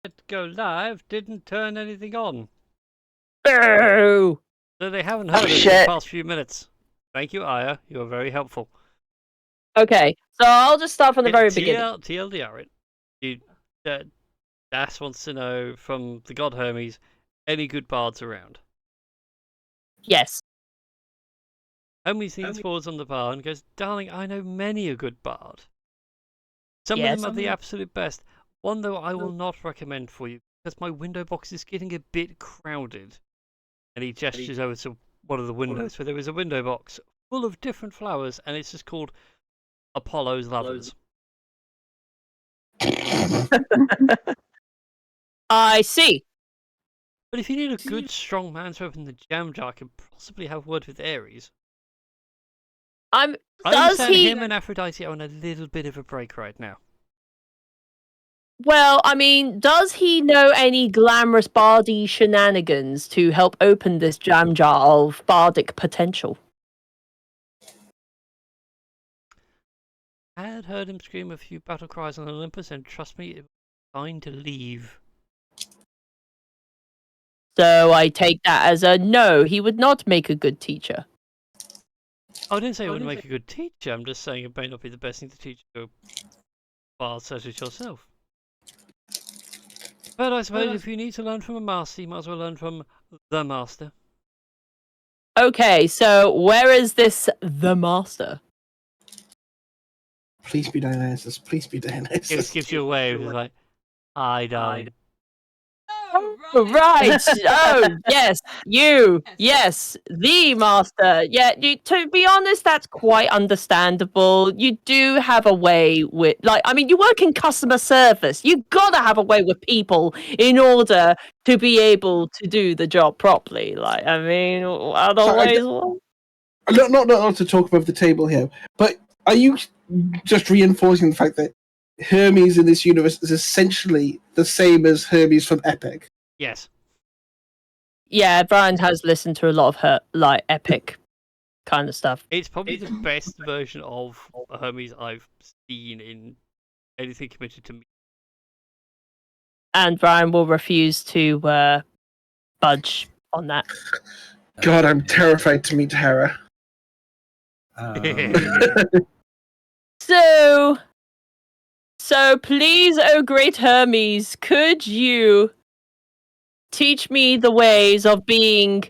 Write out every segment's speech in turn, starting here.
to go live didn't turn anything on. Boo! So they haven't heard us in the past few minutes. Thank you, Aya. You were very helpful. Okay, so I'll just start from the very beginning. TLDR it. Das wants to know from the god Hermes, any good bards around? Yes. Hermes leans forwards on the bar and goes, "Darling, I know many a good bard. Some of them are the absolute best. One, though, I will not recommend for you, because my window box is getting a bit crowded." And he gestures over to one of the windows where there is a window box full of different flowers, and it's just called Apollo's Lovers. I see. But if you need a good, strong man to open the jam jar, I can possibly have a word with Ares. I understand him and Aphrodite are on a little bit of a break right now. Well, I mean, does he know any glamorous bardy shenanigans to help open this jam jar of bardic potential? I had heard him scream a few battle cries on Olympus, and trust me, it was time to leave. So I take that as a no, he would not make a good teacher. I didn't say it wouldn't make a good teacher, I'm just saying it may not be the best thing to teach you a bard such as yourself. But I suppose if you need to learn from a master, you might as well learn from the master. Okay, so where is this the master? Please be Dionysus. Please be Dionysus. It gives you a wave. It's like, "Hi, darling." Oh, right. Oh, yes. You. Yes. The master. Yeah, to be honest, that's quite understandable. You do have a way with, you work in customer service. You gotta have a way with people in order to be able to do the job properly. Otherwise... Not to talk above the table here, but are you just reinforcing the fact that Hermes in this universe is essentially the same as Hermes from Epic? Yes. Yeah, Brian has listened to a lot of her Epic kind of stuff. It's probably the best version of Hermes I've seen in anything committed to me. And Brian will refuse to budge on that. God, I'm terrified to meet Hera. So please, oh great Hermes, could you teach me the ways of being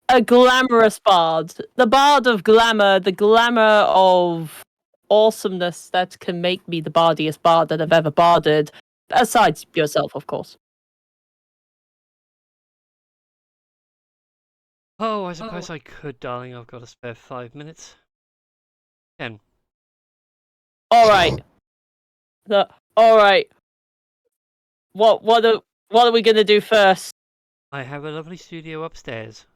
a glamorous bard? The bard of glamour, the glamour of awesomeness that can make me the bardiest bard that I've ever barded, aside yourself, of course. Oh, I suppose I could, darling. I've got a spare 5 minutes. 10. All right. All right. What are we gonna do first? I have a lovely studio upstairs.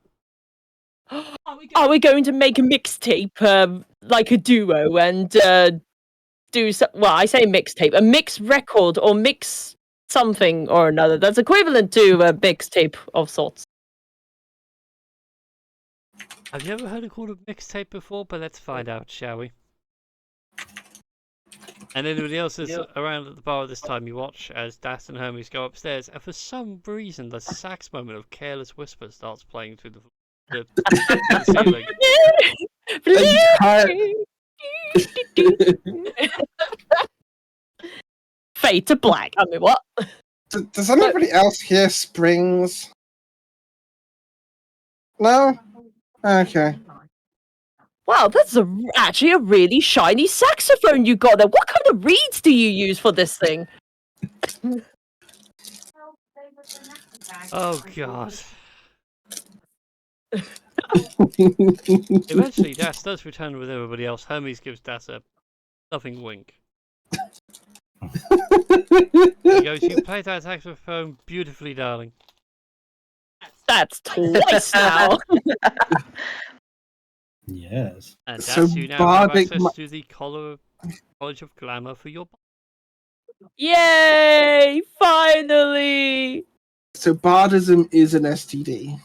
Are we going to make a mixtape, like a duo, and do well? I say mixtape, a mix record or mix something or another that's equivalent to a mixtape of sorts. Have you ever heard it called a mixtape before? But let's find out, shall we? And anybody else is around at the bar at this time, you watch as Das and Hermes go upstairs, and for some reason the sax moment of Careless Whisper starts playing through the ceiling. Fade to black. I mean, what? Does anybody else hear springs? No? Okay. Wow, that's actually a really shiny saxophone you got there. What kind of reeds do you use for this thing? Oh, God. Eventually, Das does return with everybody else. Hermes gives Das a loving wink. He goes, "You played that saxophone beautifully, darling." That's twice now. Yes. And Das, you now have access to the College of Glamour for your... Yay! Finally! So bardism is an STD.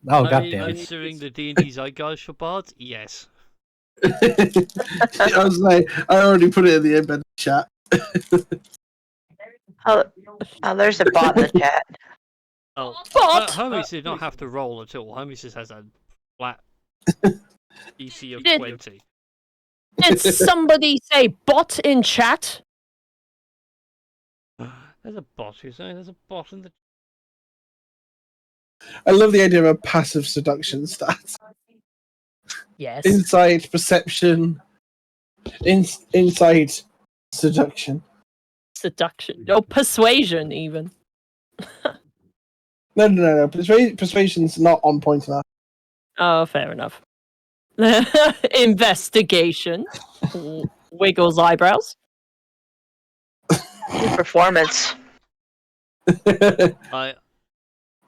Oh, goddamn! Considering the D&D zeitgeist for bards, yes. I was like, I already put it in the embedded chat. Oh, there's a bot in the chat. Oh, But Hermes did not have to roll at all. Hermes just has a flat DC of Did- 20. did somebody say bot in chat? There's a bot, you're saying? There's a bot in the... I love the idea of a passive seduction stat. Yes. Insight, perception, insight, seduction. Seduction. Or persuasion, even. No. Persuasion's not on point enough. Oh, fair enough. Investigation. Wiggles eyebrows. Performance.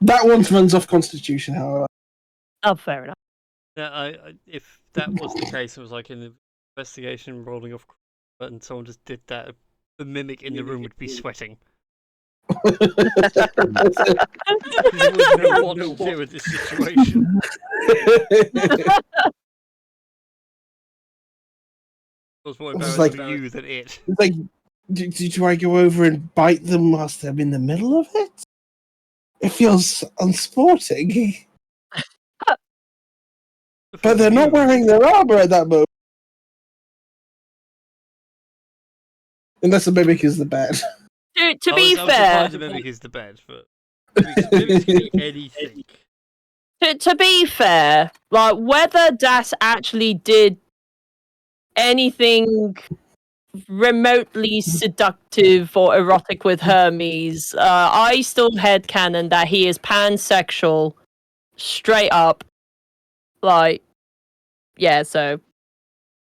That one runs off Constitution, however. Oh, fair enough. If that was the case, it was like an investigation rolling off, and someone just did that, the mimic in the room would be sweating. Because he wouldn't know what to do with this situation. It was more It's embarrassing like- for you than it. It's like, do I go over and bite them whilst I'm in the middle of it? It feels unsporting. But they're not wearing their armor at that moment. Unless the mimic is the bad. To be I was fair, surprised the mimic is the bed, but mimics can be anything. to be fair, like whether Das actually did anything remotely seductive or erotic with Hermes, I still headcanon that he is pansexual, straight up. Like, yeah, so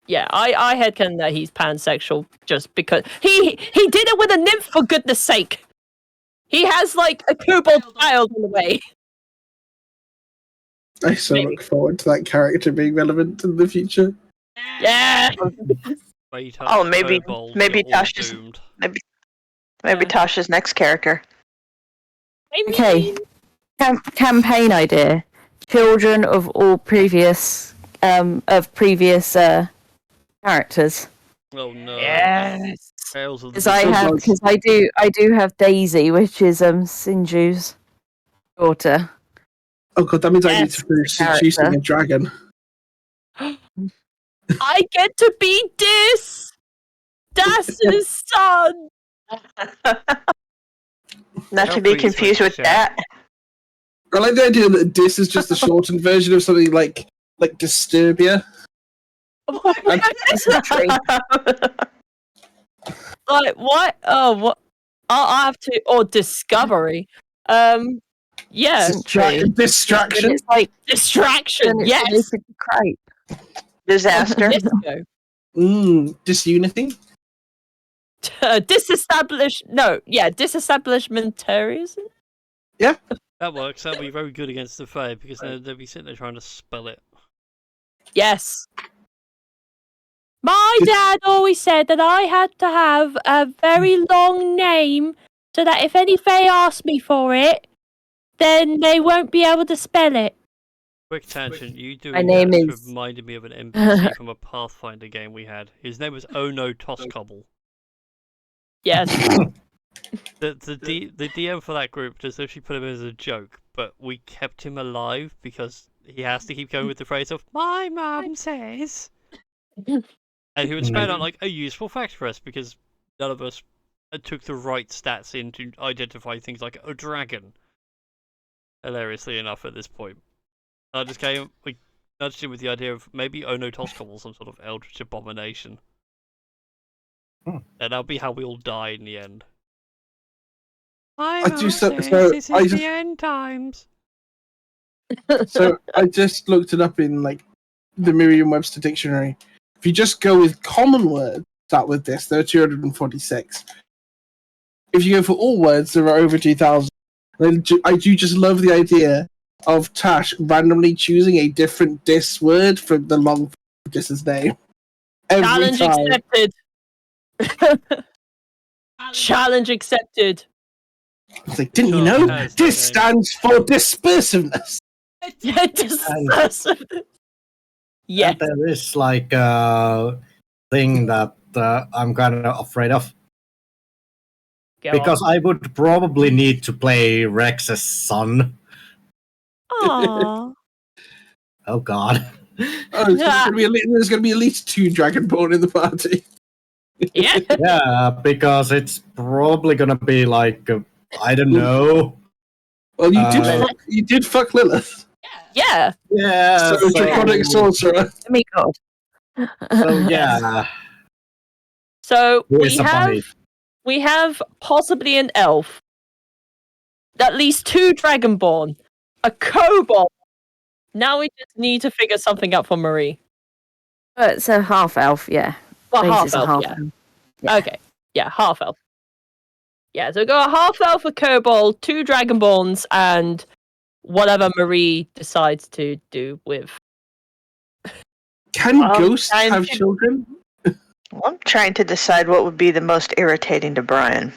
yeah, I headcanon that he's pansexual just because he did it with a nymph, for goodness sake. He has like a kobold child in the way. I so look forward to that character being relevant in the future. Yeah. Oh, maybe Tasha's doomed. maybe Yeah. Tasha's next character. I mean, Okay. Campaign idea: children of all previous characters. Oh no. yes. Tales of the Because I do have Daisy, which is Sinju's daughter. Oh god, that means I need Yes, to finish character. seducing a dragon. I get to be Das's son. Not How to be please confused with with chat. that. I like the idea that this is just a shortened version of something like Disturbia. Like what? Oh, what? I have to. Or Discovery. Yeah. Distraction. It's like Distraction. then it's Yes. related to Crate. Disaster. Disco. Disunity. Disestablishmentarianism. That works. That'll be very good against the Fae because they'll be sitting there trying to spell it. Yes. My dad always said that I had to have a very long name so that if any Fae asked me for it, then they won't be able to spell it. Quick tangent, you doing My name that is- reminded me of an NPC from a Pathfinder game we had. His name was Ono Toscobble. Yes. The DM for that group just literally put him as a joke, but we kept him alive because he has to keep going with the phrase of "My mum says," and he would spell out like a useful fact for us because none of us took the right stats in to identify things like a dragon. Hilariously enough, at this point, we nudged him with the idea of maybe Ono Toscobble, some sort of eldritch abomination. And that'll be how we all die in the end. My I mum do so- says so this is I the just- end times. So I just looked it up in the Merriam-Webster dictionary. If you just go with common words, start with this. There are 246. If you go for all words, there are over 2,000. I do just love the idea of Tash randomly choosing a different dis word from the long dis's name. Every Challenge time. accepted. Challenge accepted. It's like, didn't you Sure, know? it has that Dis name. stands for dispersiveness. Yeah, dispersive. Yes. And there is like a thing that I'm kind of afraid of. Because I would probably need to play Rex's son. Aww. Oh god. Oh, there's going to be at least 2 Dragonborn in the party. Yeah. Yeah, because it's probably gonna be like, I don't know. Well, Uh, you did fuck Lilith. Yeah. Yeah. So Draconic Sorcerer. Me God. So yeah. So Who is a bunny? we have possibly an elf, at least 2 Dragonborn, a kobold. Now we just need to figure something out for Marie. It's a half elf, yeah. Well, Daisy's half a elf, yeah. Okay, yeah, half elf. Yeah, so we got a half elf, a kobold, 2 Dragonborns, and whatever Marie decides to do with. Can ghosts have children? Well, I'm trying to decide what would be the most irritating to Brian.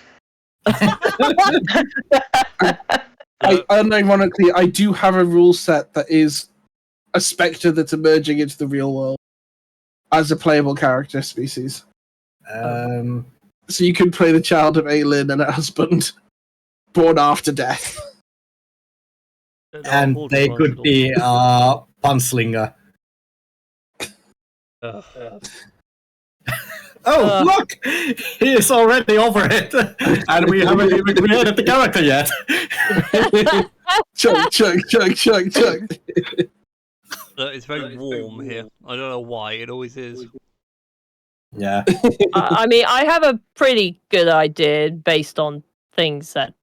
Unironically, I do have a rule set that is a spectre that's emerging into the real world as a playable character species. So you can play the child of Aelin and her husband, born after death. And they could be Punslinger. Oh, look! He is already over it! And we haven't even created the character yet! Chug. It's very warm here. I don't know why, it always is. Yeah. I mean, I have a pretty good idea based on things that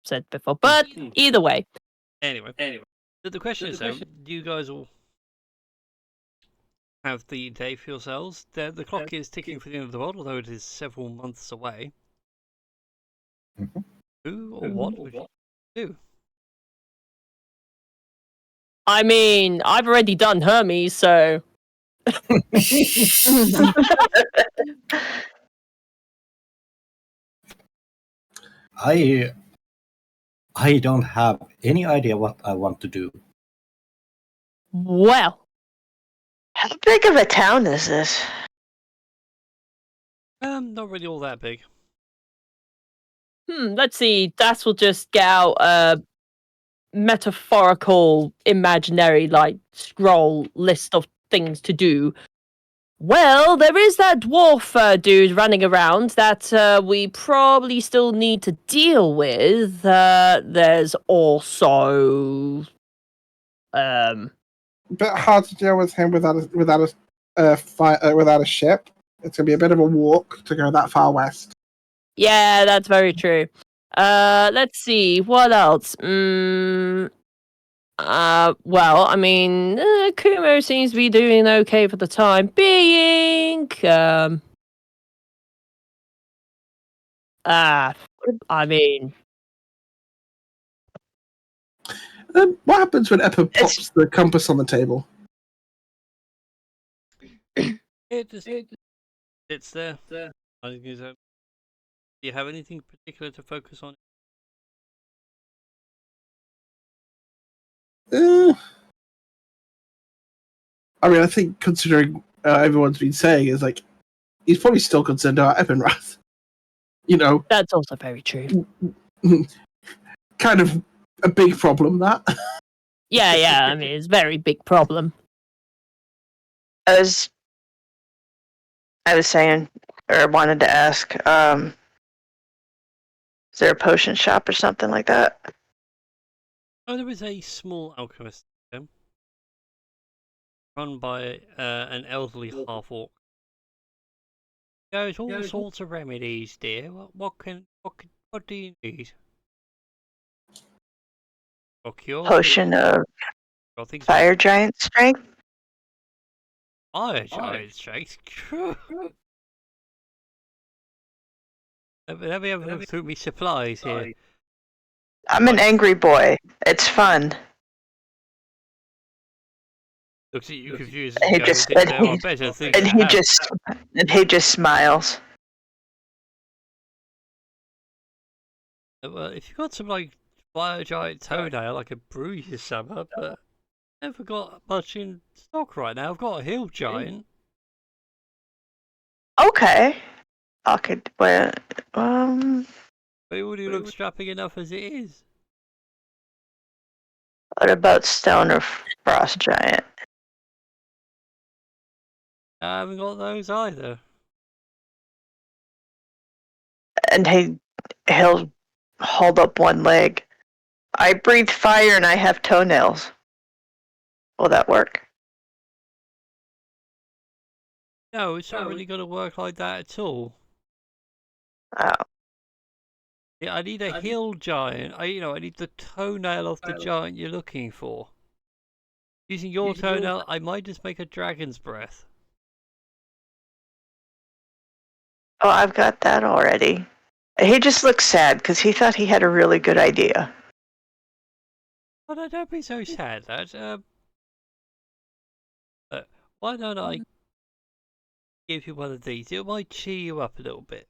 said before, but either way. Anyway. The question is, though, do you guys all have the day for yourselves? The clock is ticking for the end of the world, although it is several months away. Mm-hmm. Who or what would you do? I mean, I've already done Hermes, so... I don't have any idea what I want to do. Well. How big of a town is this? Not really all that big. Let's see. Das will just get out a metaphorical, imaginary, scroll list of things to do. Well, there is that dwarf dude running around that we probably still need to deal with. There's also... A bit hard to deal with him without a ship. It's going to be a bit of a walk to go that far west. Yeah, that's very true. Let's see. What else? Well, I mean, Kumo seems to be doing okay for the time being. I mean... What happens when Eppa pops the compass on the table? It's there. I think do you have anything particular to focus on? I mean, I think considering everyone's been saying is he's probably still concerned about Eppenrath. You know, that's also very true. Kind of a big problem, that. Yeah. I mean, it's a very big problem. As I was saying, or wanted to ask, is there a potion shop or something like that? Oh, there is a small alchemist run by an elderly half-orc. There's all sorts of remedies, dear. What do you need? Or cure? Potion of fire giant strength? Fire giant strength? Let me have a look through me supplies here. I'm an angry boy. It's fun. Looks at you confused. And he just smiles. Well, if you've got some fire giant toenail, I could brew you some up, but I never got much in stock right now. I've got a hill giant. Okay. It already looks strapping enough as it is. What about Stone or Frost Giant? I haven't got those either. And he'll hold up one leg. I breathe fire and I have toenails. Will that work? No, it's not really going to work like that at all. Oh. Yeah, I need a hill giant. I need the toenail of the giant you're looking for. Using your toenail, I might just make a dragon's breath. Oh, I've got that already. He just looks sad because he thought he had a really good idea. Oh, no, don't be so sad, lad. Why don't I give you one of these? It might cheer you up a little bit.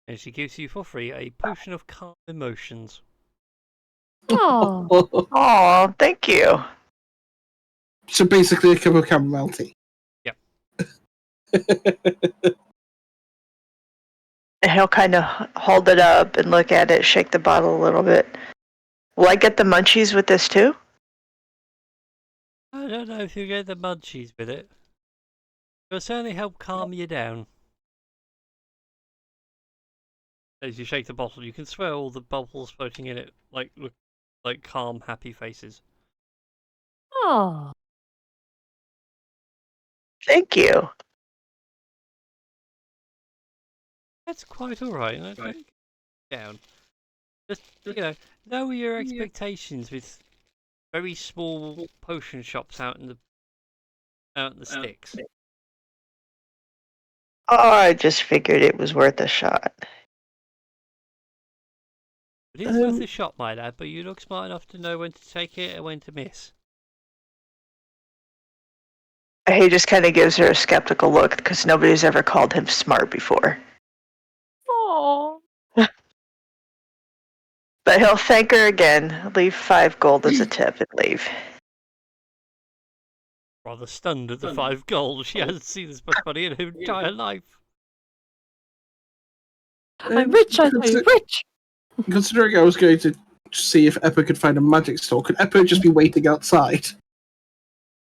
And she gives you for free a potion of calm emotions. Oh, Oh, thank you. So basically a cup of chamomile tea. Yep. He'll kind of hold it up and look at it, shake the bottle a little bit. Will I get the munchies with this too? I don't know if you get the munchies with it. It'll certainly help calm you down. As you shake the bottle, you can swear all the bubbles floating in it look like calm, happy faces. oh. Thank you. That's quite alright. I think down. Just lower your expectations with very small potion shops out in the sticks. Oh, I just figured it was worth a shot. It is worth a shot, my lad, but you look smart enough to know when to take it and when to miss. He just kind of gives her a skeptical look because nobody's ever called him smart before. Oh. But he'll thank her again, leave 5 gold as a tip, and leave. Rather stunned at the 5 gold. She hasn't seen this much money in her entire life. I'm rich, I'm rich. Considering I was going to see if Eppa could find a magic store, could Eppa just be waiting outside?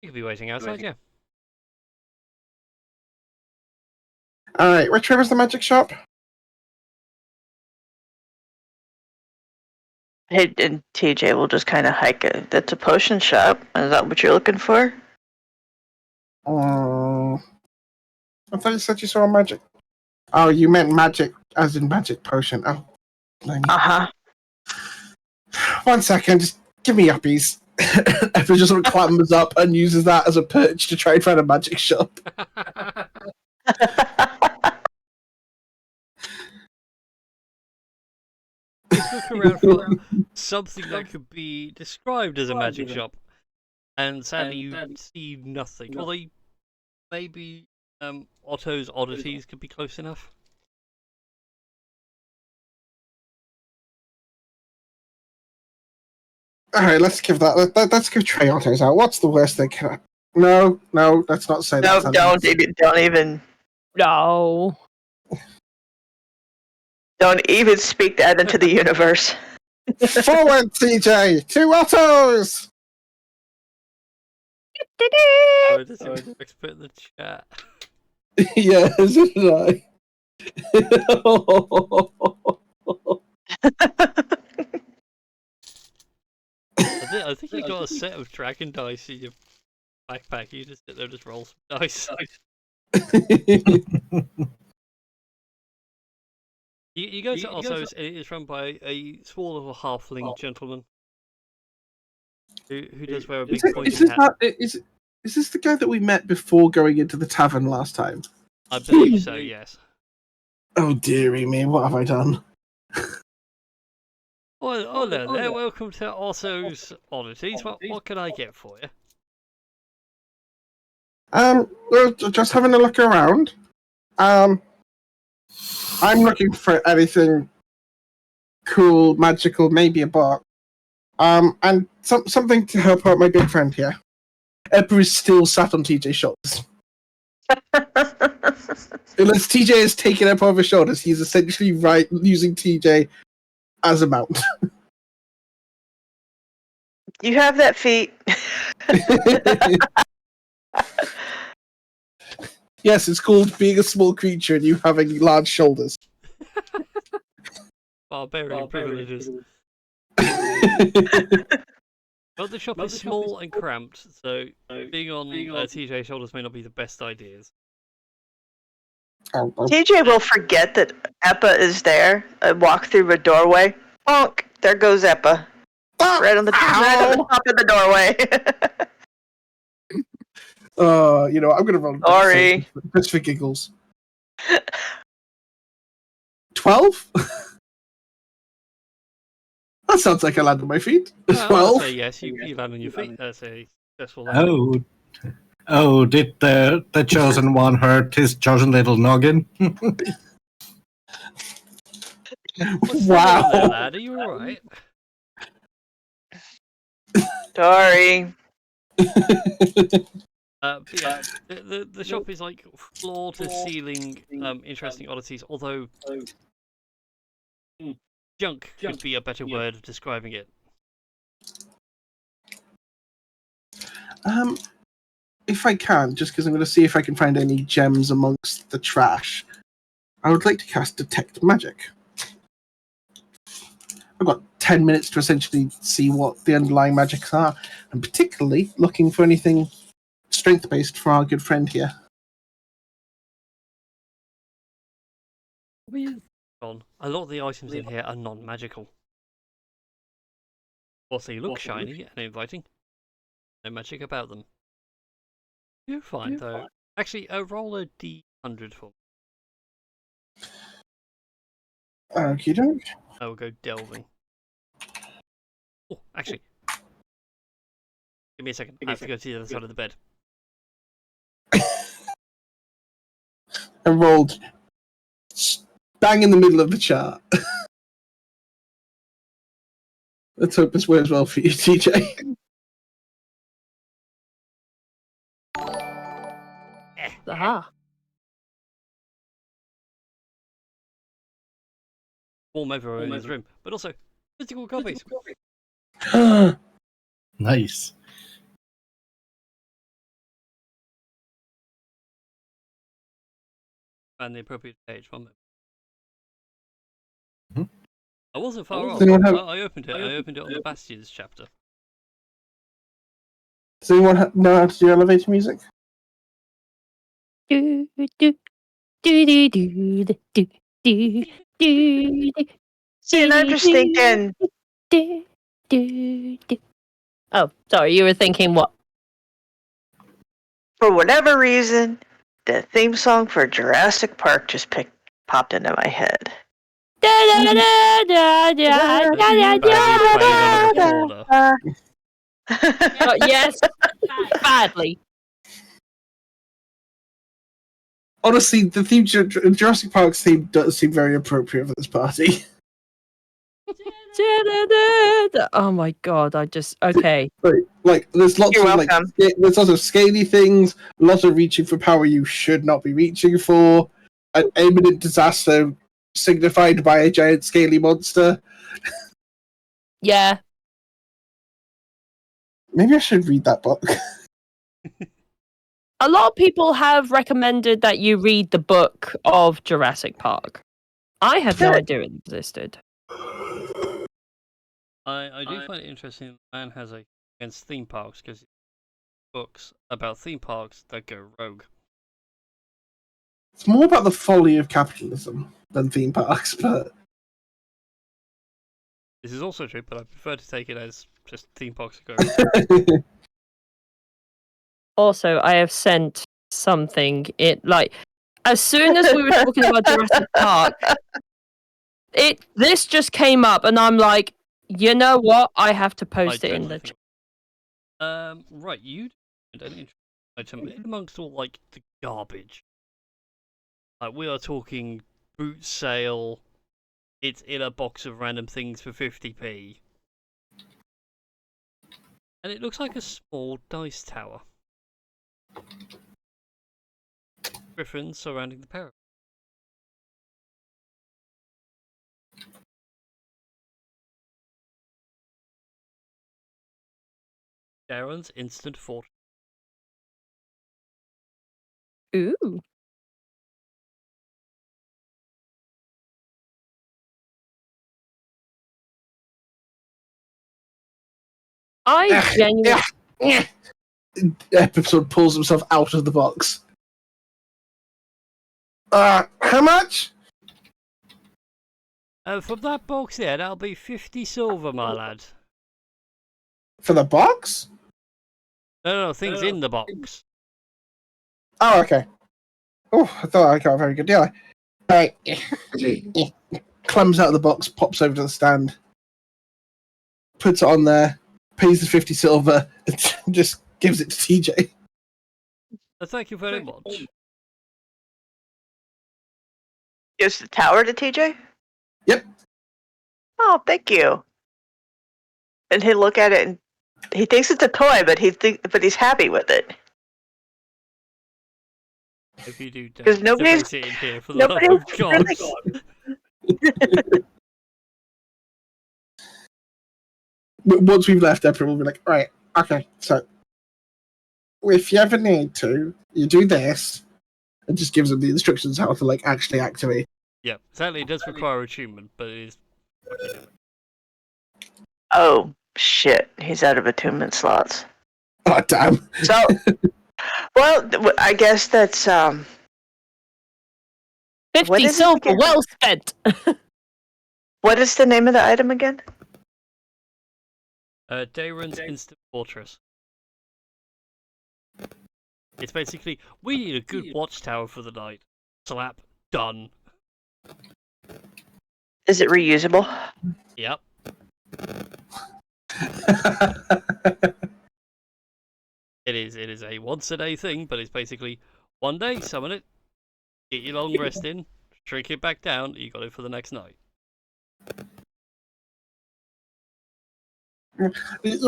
You could be waiting outside, yeah. Alright, which way was the magic shop? And TJ will just kind of hike it. That's a potion shop. Is that what you're looking for? I thought you said you saw a magic. Oh, you meant magic, as in magic potion. Oh, Uh-huh. 1 second, just give me uppies. Eppa just sort of clambers up and uses that as a perch to try and find a magic shop. Let's look around for something that could be described as a magic shop. And sadly, you see nothing. Although maybe Otto's Oddities could be close enough. Alright, let's give let's give Trey Otto's out. What's the worst they can? No, let's not say No, that. don't even. No. Don't even speak that into the universe. Forward, TJ! 2 Ottos! Oh, it doesn't expert in the chat. Yeah, so did I. I think you got a set of dragon dice in your backpack. You just sit there and just roll some dice. You go to Otto's, and it is run by a small little halfling gentleman who does wear a big pointy hat. Is this the guy that we met before going into the tavern last time? I believe so, yes. Oh dearie me, what have I done? Well, hello there, welcome to Otto's Oddities. What can I get for you? Well, just having a look around. I'm looking for anything cool, magical, maybe a book. And something to help out my big friend here. Eppa is still sat on TJ's shoulders. Unless TJ has taken up over his shoulders, he's essentially using TJ as a mount. You have that feat. Yes, it's called being a small creature and you having large shoulders. Barbarian privileges. Well, the shop is small and cramped, so being on TJ's shoulders may not be the best ideas. TJ will forget that Eppa is there and walk through a doorway. Bonk! There goes Eppa. Right on the top of the doorway. I'm gonna roll Sorry. just for giggles. 12? That sounds like I landed on my feet. Well, 12? so yes, you land on your feet. That's a successful landing. Oh, did the chosen one hurt his chosen little noggin? What's Wow. going on there, lad? Are you alright? Sorry. But yeah, the shop is like floor to ceiling interesting oddities, although junk could be a better word of describing it. If I can, just because I'm going to see if I can find any gems amongst the trash, I would like to cast Detect Magic. I've got 10 minutes to essentially see what the underlying magics are, and particularly looking for anything strength-based for our good friend here. A lot of the items in here are non-magical. Also, they look shiny and inviting. No magic about them. You're fine, though. Actually, roll a D100 for me. Okie doke. I will go delving. Oh, actually. Give me a second. I have to go to the other side of the bed. I rolled bang in the middle of the chart. Let's hope this works well for you, TJ. Aha. Warm everywhere in his room, but also physical copies. Nice. And the appropriate page. 1 minute. Mhm. I wasn't far off. Does anyone have- I opened it. I opened it on the Bastions chapter. Does anyone know how to do elevator music? Do, do, do, do, do, do, do, do, do, See, and I'm just thinking, do, do, do. Oh, sorry, you were thinking what? for whatever reason, the theme song for Jurassic Park just popped into my head. Da, da, da, da, da, da, da, Badly da, played on a recorder. yes, badly. Honestly, the theme Jurassic Park's theme does seem very appropriate for this party. Oh my god, okay. Like there's lots You're of welcome. there's lots of scaly things, lots of reaching for power you should not be reaching for, an imminent disaster signified by a giant scaly monster. Yeah. Maybe I should read that book. A lot of people have recommended that you read the book of Jurassic Park. I had no idea it existed. I do find it interesting that man has against theme parks because books about theme parks that go rogue. It's more about the folly of capitalism than theme parks, but This is also true, but I prefer to take it as just theme parks that go rogue. Also, I have sent something. As soon as we were talking about Jurassic Park, this just came up, and I'm like, you know what? I have to post it in the chat. Right, you an interesting item amongst all like the garbage. Like we are talking boot sale. It's in a box of random things for 50p, and it looks like a small dice tower. Griffins surrounding the parapet. Darren's instant fortress. Ooh. I genuinely. Episode pulls himself out of the box. How much? From that box there, that'll be 50 silver, my lad. For the box? No, things in the box. Oh, okay. Oh, I thought I got a very good deal. Alright. Climbs out of the box, pops over to the stand, puts it on there, pays the 50 silver, and just gives it to TJ. Thank you very much. Gives the tower to TJ? Yep. Oh, thank you. And he'll look at it and he thinks it's a toy, but he's happy with it. If you do, Because nobody's in here for the love of God. Once we've left, everyone will be like, right, okay, so if you ever need to, you do this, and just gives them the instructions how to like actually activate. Yeah, sadly it does require attunement, but it is. Oh shit! He's out of attunement slots. Oh damn! So, well, I guess that's 50 silver, well spent. What is the name of the item again? Darren's instant fortress. It's basically, we need a good watchtower for the night. Slap, done. Is it reusable? Yep. It is a once a day thing, but it's basically one day, summon it, get your long rest in, shrink it back down, you got it for the next night. Put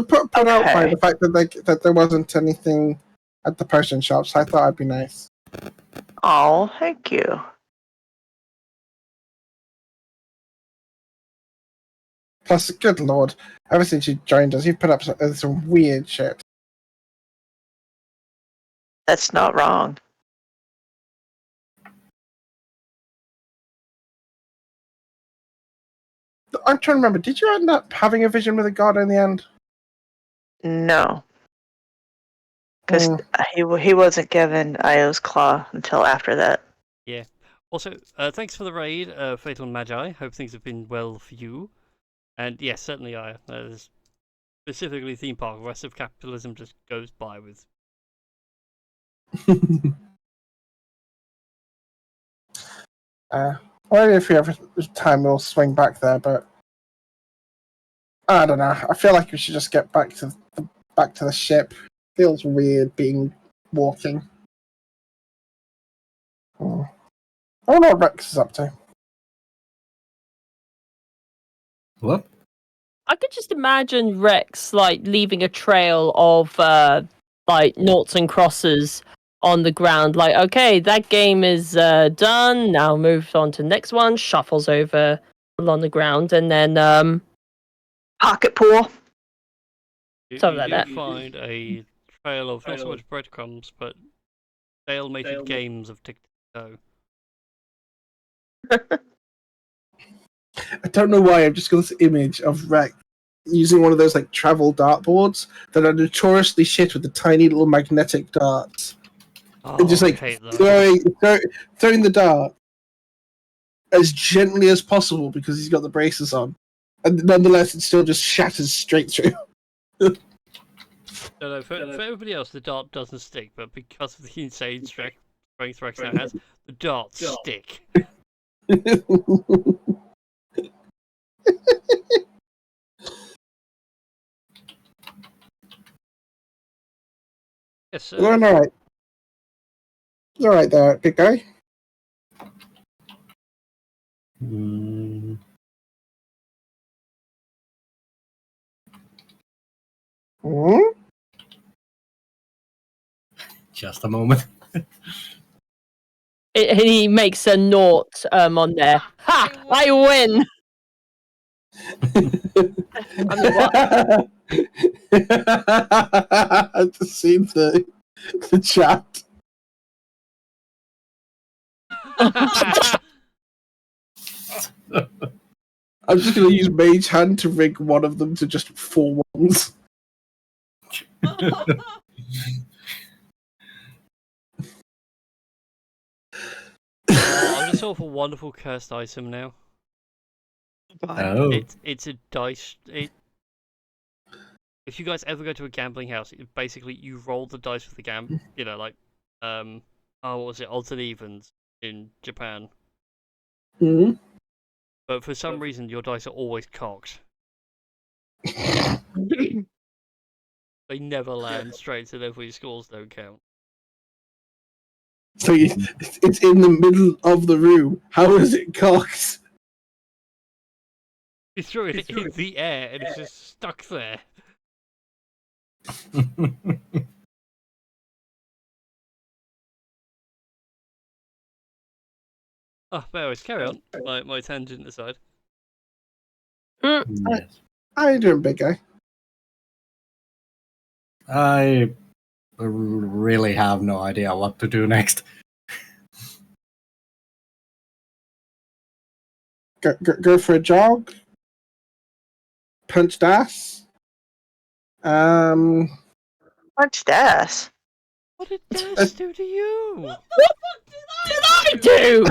out by the fact that there wasn't anything at the potion shops. I thought I'd be nice. Oh, thank you. Plus, good lord, ever since you joined us, you've put up some weird shit. That's not wrong. I'm trying to remember. Did you end up having a vision with a god in the end? No. Because he wasn't given Io's Claw until after that. Yeah. Also, thanks for the raid, Fatal Magi. Hope things have been well for you. And yes, certainly specifically theme park. The rest of capitalism just goes by with. Well, if you have time, we'll swing back there. But I don't know. I feel like we should just get back to the ship. Feels weird walking. I don't know what Rex is up to. What? I could just imagine Rex like leaving a trail of like noughts and crosses on the ground. Like, okay, that game is done. Now move on to the next one. Shuffles over along the ground, and then Pocket pool. Something You like do that. find a trail of not so much breadcrumbs, but stalemated games of tic-tac-toe. I don't know why. I've just got this image of Rex using one of those like travel dartboards that are notoriously shit with the tiny little magnetic darts. Oh, And just like I hate those. throwing the dart as gently as possible because he's got the braces on, and nonetheless it still just shatters straight through. No, for everybody else, the dart doesn't stick, but because of the insane strength Rex now has, the darts stick. Yes, sir. All right. All right there, big guy. Just a moment. he makes a nought on there. Ha! I win. I mean, what? I've just seen the chat. I'm just going to use Mage Hand to rig one of them to just 4 ones. I just saw a wonderful cursed item now. Oh. It's a dice. If you guys ever go to a gambling house, basically you roll the dice with the like what was it, altered evens in Japan. Mm-hmm. But for some reason, your dice are always cocked. They never land straight, so therefore your scores don't count. So it's in the middle of the room. How is it cocked? You threw it in the air and it's just stuck there. Oh, but anyways, carry on. My tangent aside. Yes. How you doing, big guy? I really have no idea what to do next. Go for a jog. Punched ass. Punched ass. What did Das do to you? What did I do?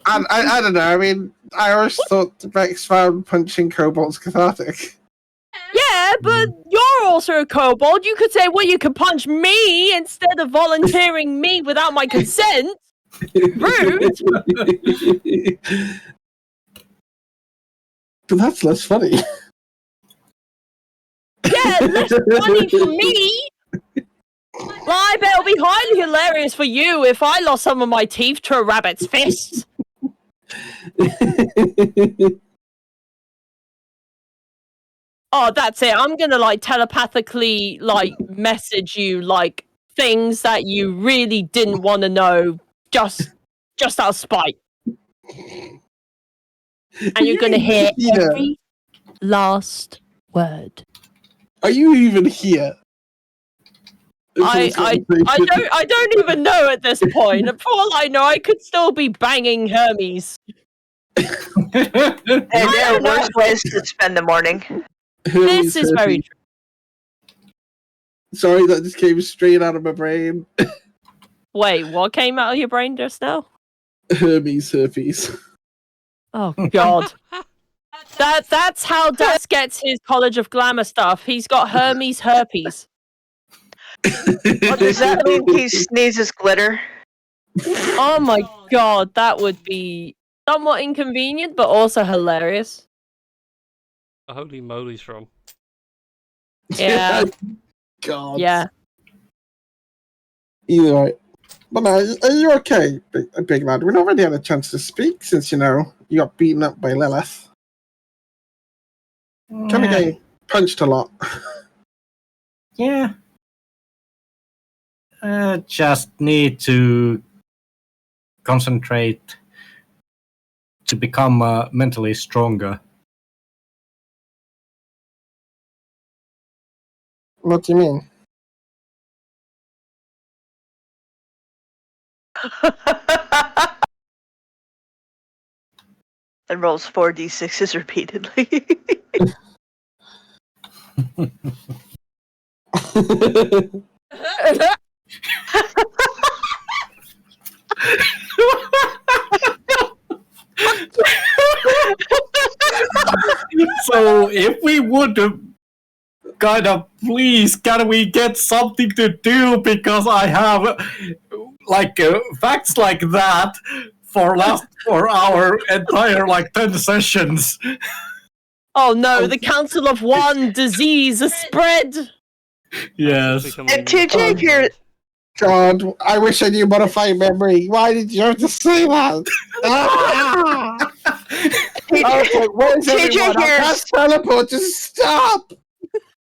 I don't know. I mean, I always thought Rex found punching kobolds cathartic. Yeah, but you're also a kobold. You could say, well, you could punch me instead of volunteering me without my consent. Rude. But that's less funny. Yeah, less funny for me. Well, I bet it'll be highly hilarious for you if I lost some of my teeth to a rabbit's fist. Oh, that's it. I'm gonna telepathically message you things that you really didn't want to know just out of spite. And you're gonna hear every last word. Are you even here? I don't even know at this point. For all I know, I could still be banging Hermes. And there are worse ways to spend the morning. This is very true. Sorry, that just came straight out of my brain. Wait, what came out of your brain just now? Hermes. Oh God. That's how Das gets his College of Glamour stuff. He's got Hermes herpes. Well, does that mean he sneezes glitter? Oh my God, that would be somewhat inconvenient, but also hilarious. Holy moly's from. Yeah. God. Yeah. Either way. But no, are you okay, big lad? We've not really had a chance to speak since, you got beaten up by Lilith. Kind of getting punched a lot. Yeah. Just need to concentrate to become mentally stronger. What do you mean? And rolls 4d6s repeatedly. So if we would please, can we get something to do, because I have facts like that for our entire 10 sessions. Oh no, the Council of One disease is spread. Yes. And TJ here. God, I wish I knew modify memory. Why did you have to say that? Okay, where's everyone? I can't teleport. Just stop.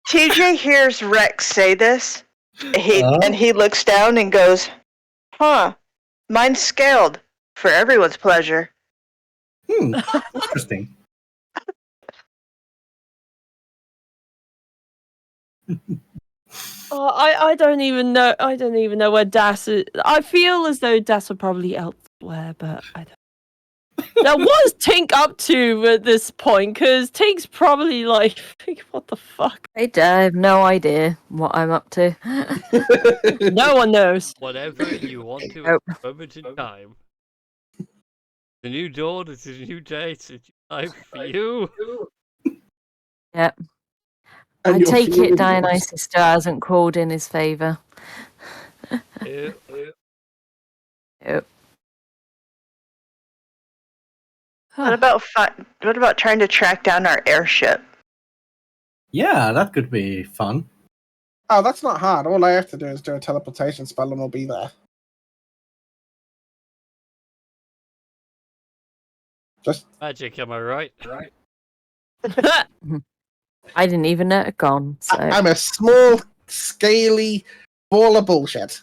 TJ hears Rex say this, and he looks down and goes, "Huh, mine's scaled for everyone's pleasure." Interesting. Oh, I don't even know. I don't even know where Das is. I feel as though Das are probably elsewhere, but I don't. Now, what is Tink up to at this point? Because Tink's probably like, what the fuck? I have no idea what I'm up to. No one knows. Whatever you want to Nope. at the moment in time. The new dawn is a new day. It's a new life for you. Yep. And I you're take feeling it Dionysus still hasn't called in his favour. Ew. Yep. What about trying to track down our airship? Yeah, that could be fun. Oh, that's not hard. All I have to do is do a teleportation spell and we'll be there. Just Magic, am I right? I didn't even know it had gone, so I'm a small, scaly ball of bullshit.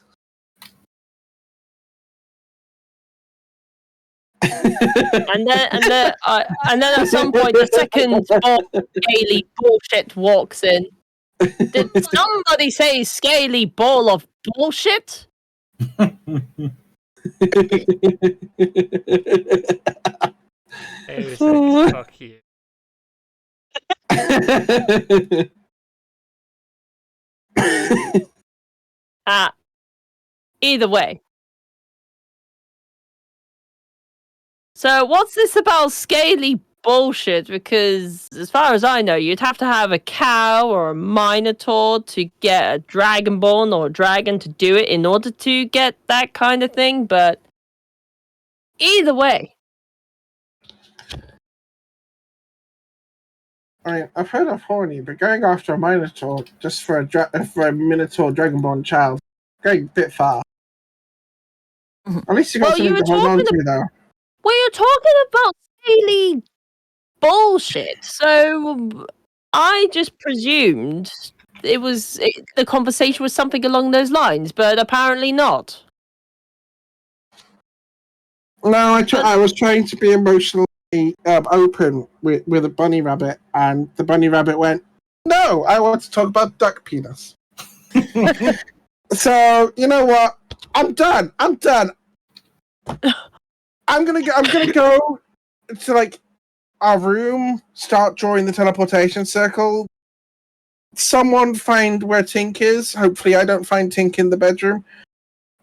And then at some point, the second scaly bullshit walks in. Did somebody say scaly ball of bullshit? Who said fuck you? Either way. So what's this about scaly bullshit? Because as far as I know, you'd have to have a cow or a minotaur to get a dragonborn or a dragon to do it in order to get that kind of thing, but either way. I mean, I've heard of horny, but going after a minotaur just for a minotaur dragonborn child, going a bit far. At least you got Well, you something to were hold on talking to, though. Well, you're talking about scaly bullshit, so I just presumed the conversation was something along those lines, but apparently not. No, I was trying to be emotionally open with a bunny rabbit, and the bunny rabbit went, "No, I want to talk about duck penis." So you know what? I'm done. I'm gonna go to like our room, start drawing the teleportation circle. Someone find where Tink is. Hopefully, I don't find Tink in the bedroom.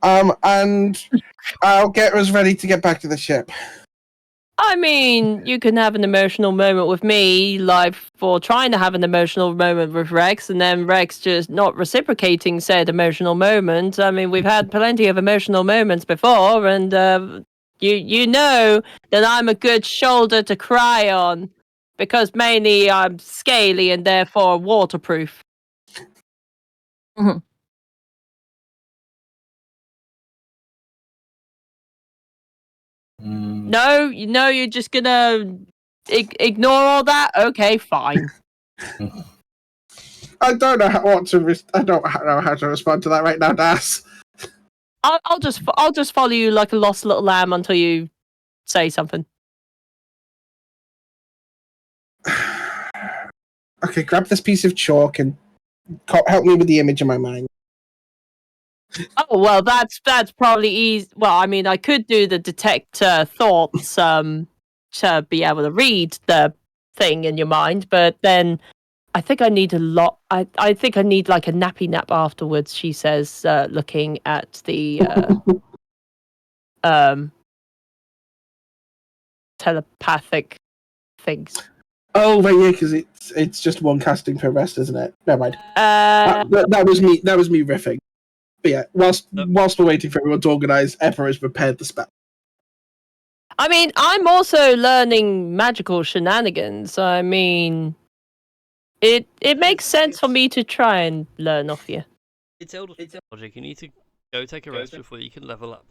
And I'll get us ready to get back to the ship. I mean, you can have an emotional moment with me, like for trying to have an emotional moment with Rex, and then Rex just not reciprocating said emotional moment. I mean, we've had plenty of emotional moments before, and you know that I'm a good shoulder to cry on, because mainly I'm scaly and therefore waterproof. No, you're just gonna ignore all that. Okay, fine. I don't know I don't know how to respond to that right now, Das. I'll just follow you like a lost little lamb until you say something. Okay, grab this piece of chalk and help me with the image in my mind. Oh well, that's probably easy. Well, I mean, I could do the detect thoughts to be able to read the thing in your mind, but then I think I need a lot. I think I need like a nappy nap afterwards. She says, looking at the telepathic things. Oh, right, yeah, because it's just one casting per rest, isn't it? Never mind. Uh, That was me. That was me riffing. But yeah, whilst we're waiting for everyone to organise, Emperor has prepared the spell. I mean, I'm also learning magical shenanigans. I mean, it makes sense for me to try and learn off you. It's Elder Logic. You need to go take a rest before you can level up.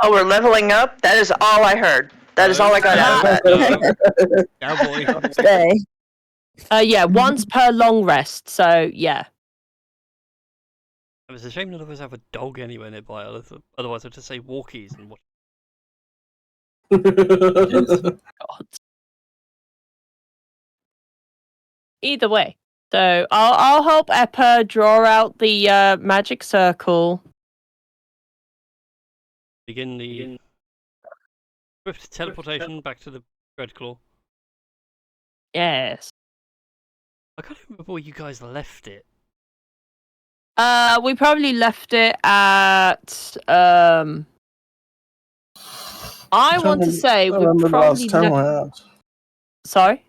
Oh, we're leveling up? That is all I heard. That is all I got out of that. Cowboy. stay. Yeah, once per long rest. So yeah. It's a shame none of us have a dog anywhere nearby. Otherwise, I'd just say walkies and watch. God. Either way. So I'll help Eppa draw out the magic circle. Begin the swift teleportation back to the Dreadclaw. Yes. I can't remember where you guys left it. We probably left it at I want to say we remember the probably last time we left. were at. Sorry?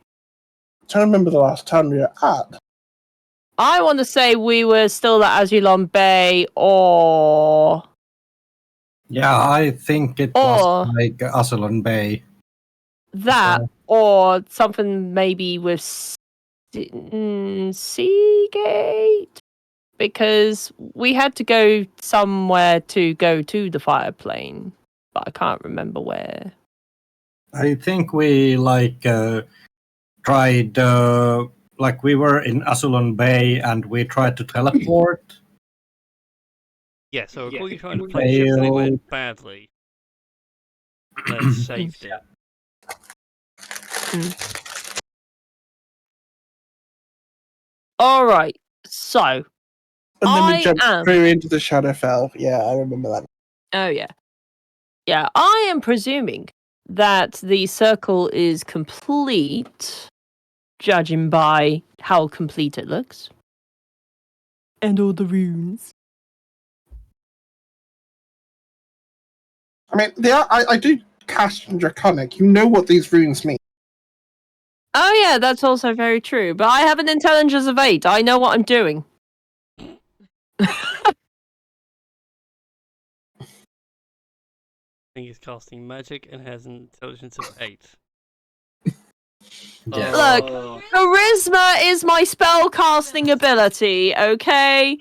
I don't remember the last time we were at. I want to say we were still at Azulon Bay, or Yeah, I think it was like Asolon Bay. that, or something maybe with Seagate, because we had to go somewhere to go to the fire plane, but I can't remember where. I think we tried we were in Asolon Bay and we tried to teleport. Yeah, so recall you trying to play ships and it went badly. Then saved it. All right, so And then we jumped am- through into the Shadowfell. Yeah, I remember that. oh yeah, I am presuming that the circle is complete, judging by how complete it looks, and all the runes. I mean, they are. I do cast Draconic. You know what these runes mean. Oh yeah, that's also very true. But I have an intelligence of 8. I know what I'm doing. I think he's casting magic and has an intelligence of 8. Yeah. Look, charisma is my spell casting ability, okay?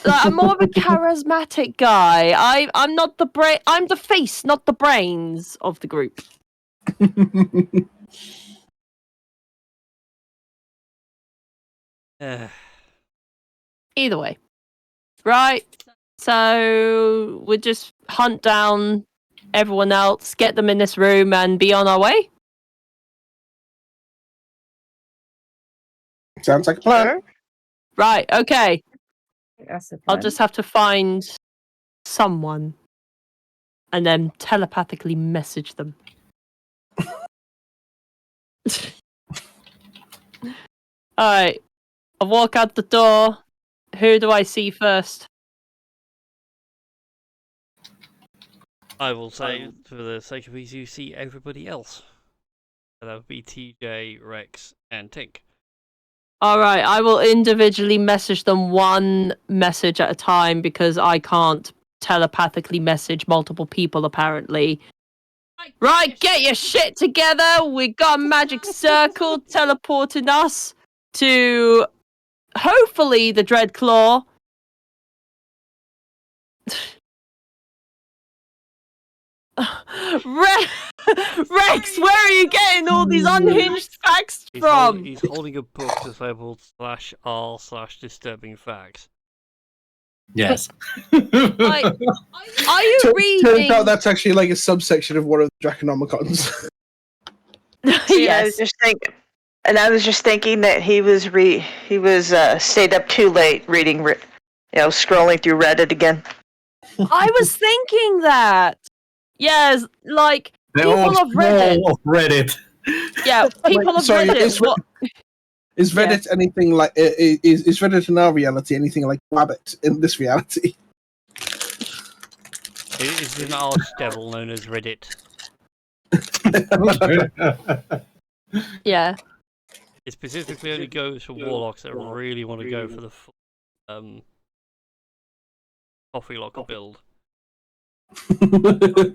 Like, I'm more of a charismatic guy. I'm not the brain. I'm the face, not the brains of the group. Either way, right? So we'll just hunt down everyone else, get them in this room, and be on our way. Sounds like a plan. Right? Okay. That's the I'll plan. just have to find someone and then telepathically message them. Alright. I walk out the door. Who do I see first? I will say, for the sake of ease, you see everybody else. So that would be TJ, Rex, and Tink. Alright, I will individually message them one message at a time because I can't telepathically message multiple people apparently. Right, get your shit together. We got a magic circle teleporting us to hopefully the Dreadclaw. Rex, where are you getting all these unhinged facts from? He's holding a book that's labeled /r/disturbing facts. Yes. Like, are you Turns reading? out that's actually like a subsection of one of the Draconomicons. See, I Yes. was just thinking, and I was just thinking that he was stayed up too late reading, scrolling through Reddit again. I was thinking that. Yes, like They're people all of Reddit. small of Reddit. Yeah, people Wait, of sorry, Reddit. What? Is Reddit anything like is Reddit in our reality anything like Wabbit in this reality? It is an archdevil known as Reddit. Yeah. It specifically only goes for warlocks that really want to go for the full, coffee lock build.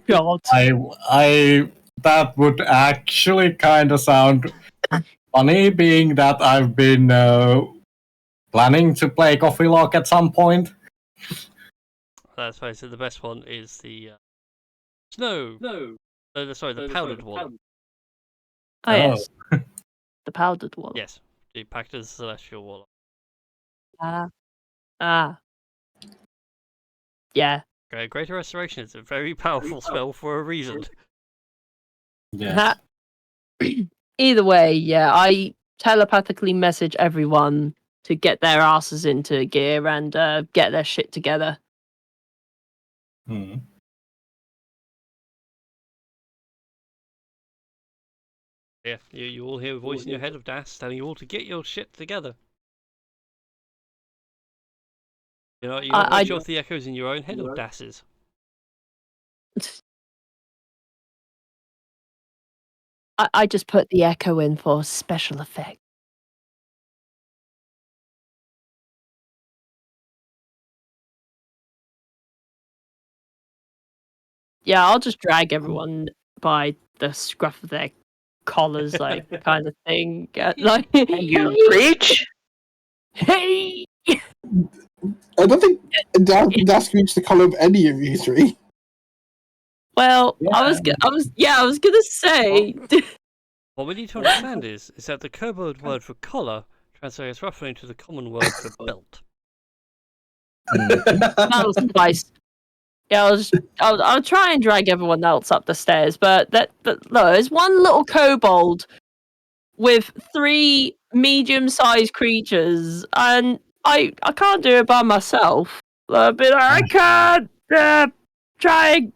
God. I that would actually kind of sound funny, being that I've been planning to play Coffee Lock at some point. Let's face it, the best one is the snow. Sorry, the powdered one. Oh yes. The powdered one. Yes, the Pactus Celestial Warlock. Yeah. Okay, Greater Restoration is a very powerful spell for a reason. Yeah. Either way, yeah, telepathically message everyone to get their asses into gear and get their shit together. Hmm. Yeah, you all hear a voice in your head of Das telling you all to get your shit together. You're not quite sure if the echo's in your own head or Das's. I just put the echo in for special effect. Yeah, I'll just drag everyone by the scruff of their collars, like kind of thing. Like You preach? Hey! I don't think Dask reached the color of any of you three. Well, I was gonna say. What we need to understand is that the code word for collar translates roughly into the common word for belt. That'll suffice. Yeah, I'll try and drag everyone else up the stairs, but no, there's one little kobold with 3 medium-sized creatures, and I can't do it by myself. But I can't try.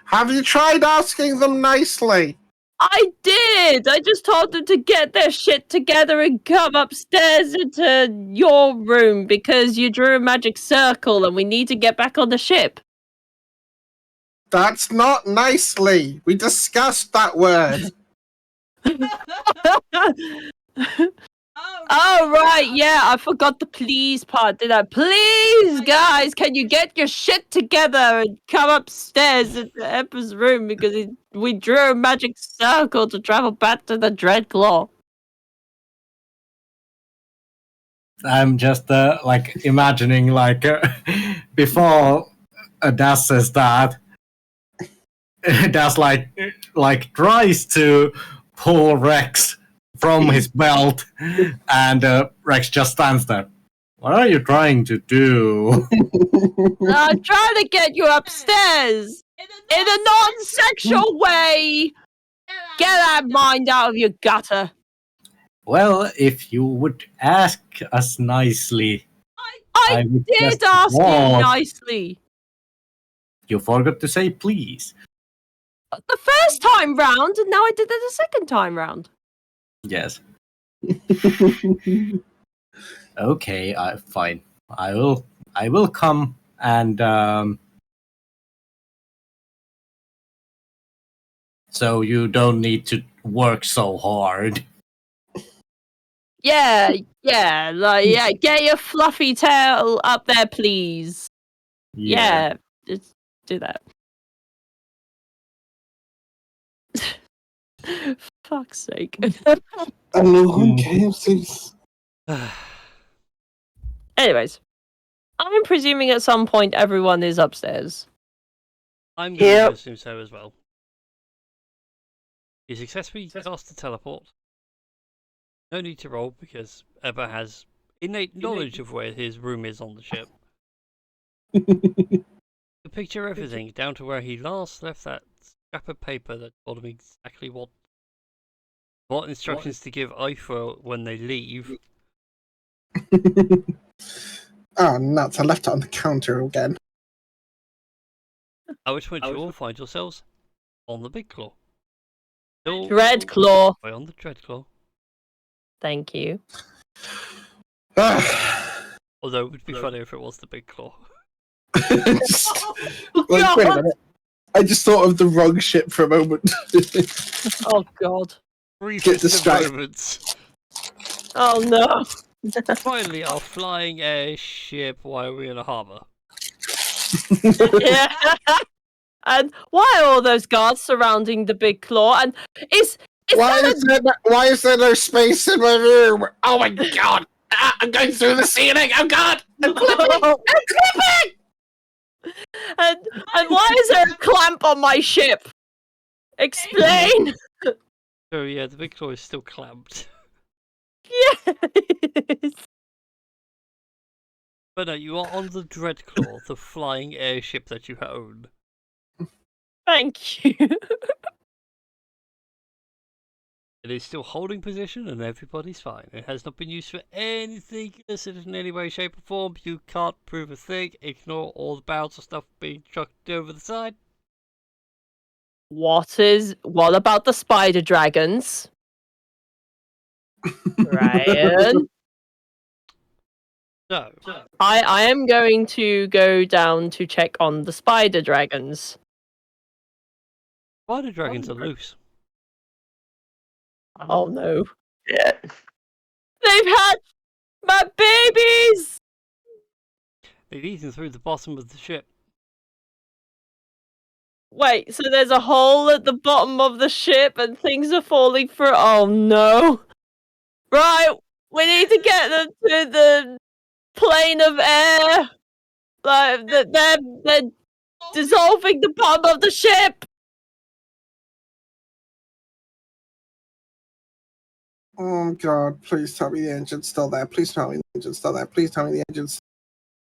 Have you tried asking them nicely? I did. I just told them to get their shit together and come upstairs into your room because you drew a magic circle and we need to get back on the ship. That's not nicely. We discussed that word. Oh, right, yeah, I forgot the please part, did I? Please, guys, can you get your shit together and come upstairs into Emperor's room because we drew a magic circle to travel back to the Dreadclaw. I'm just like imagining like before Das says that, Das like tries to pull Rex from his belt, and Rex just stands there. What are you trying to do? I'm trying to get you upstairs in a non-sexual way. Get that mind out of your gutter. Well, if you would ask us nicely. I would did just ask you walk. nicely. You forgot to say please. The first time round, and now I did it the second time round. Yes. Okay, fine. I will come and so you don't need to work so hard. Yeah, get your fluffy tail up there, please. Yeah, just do that. Fuck's sake. Okay, please. Anyways, I'm presuming at some point everyone is upstairs. I'm going Yep. to assume so as well. You successfully cast the teleport. No need to roll because Ebba has innate knowledge of where his room is on the ship. You picture everything down to where he last left that scrap of paper that told him exactly what instructions to give Ifra when they leave. Oh, nuts. I left it on the counter again. At which point you all find yourselves on the Big Claw. Still Dreadclaw. way on the Dreadclaw. Thank you. Although it would be funny if it was the Big Claw. Wait a minute. I just thought of the wrong ship for a moment. Oh god. Briefest of distracted. moments. Oh no. Finally, our flying airship while we're in a harbour. Yeah. And why are all those guards surrounding the Big Claw? And Why is there no space in my room? Oh my god! I'm going through the ceiling! Oh god! I'm clipping! I'm clipping! and why is there a clamp on my ship? Explain. Oh yeah, the Big Claw is still clamped. Yes. But no, you are on the Dreadclaw, the flying airship that you own. Thank you. It is still holding position and everybody's fine. It has not been used for anything illicit in any way, shape, or form. You can't prove a thing. Ignore all the barrels of stuff being chucked over the side. What about the spider dragons? Ryan? So, I am going to go down to check on the spider dragons. spider dragons are loose. Oh no. Yeah. They've had my babies! They've eaten through the bottom of the ship. Wait, so there's a hole at the bottom of the ship and things are falling through. Oh no. Right, we need to get them to the plane of air. Like, they're dissolving the bottom of the ship. Oh God! Please tell me the engine's still there. Please tell me the engine's still there. Please tell me the engine's.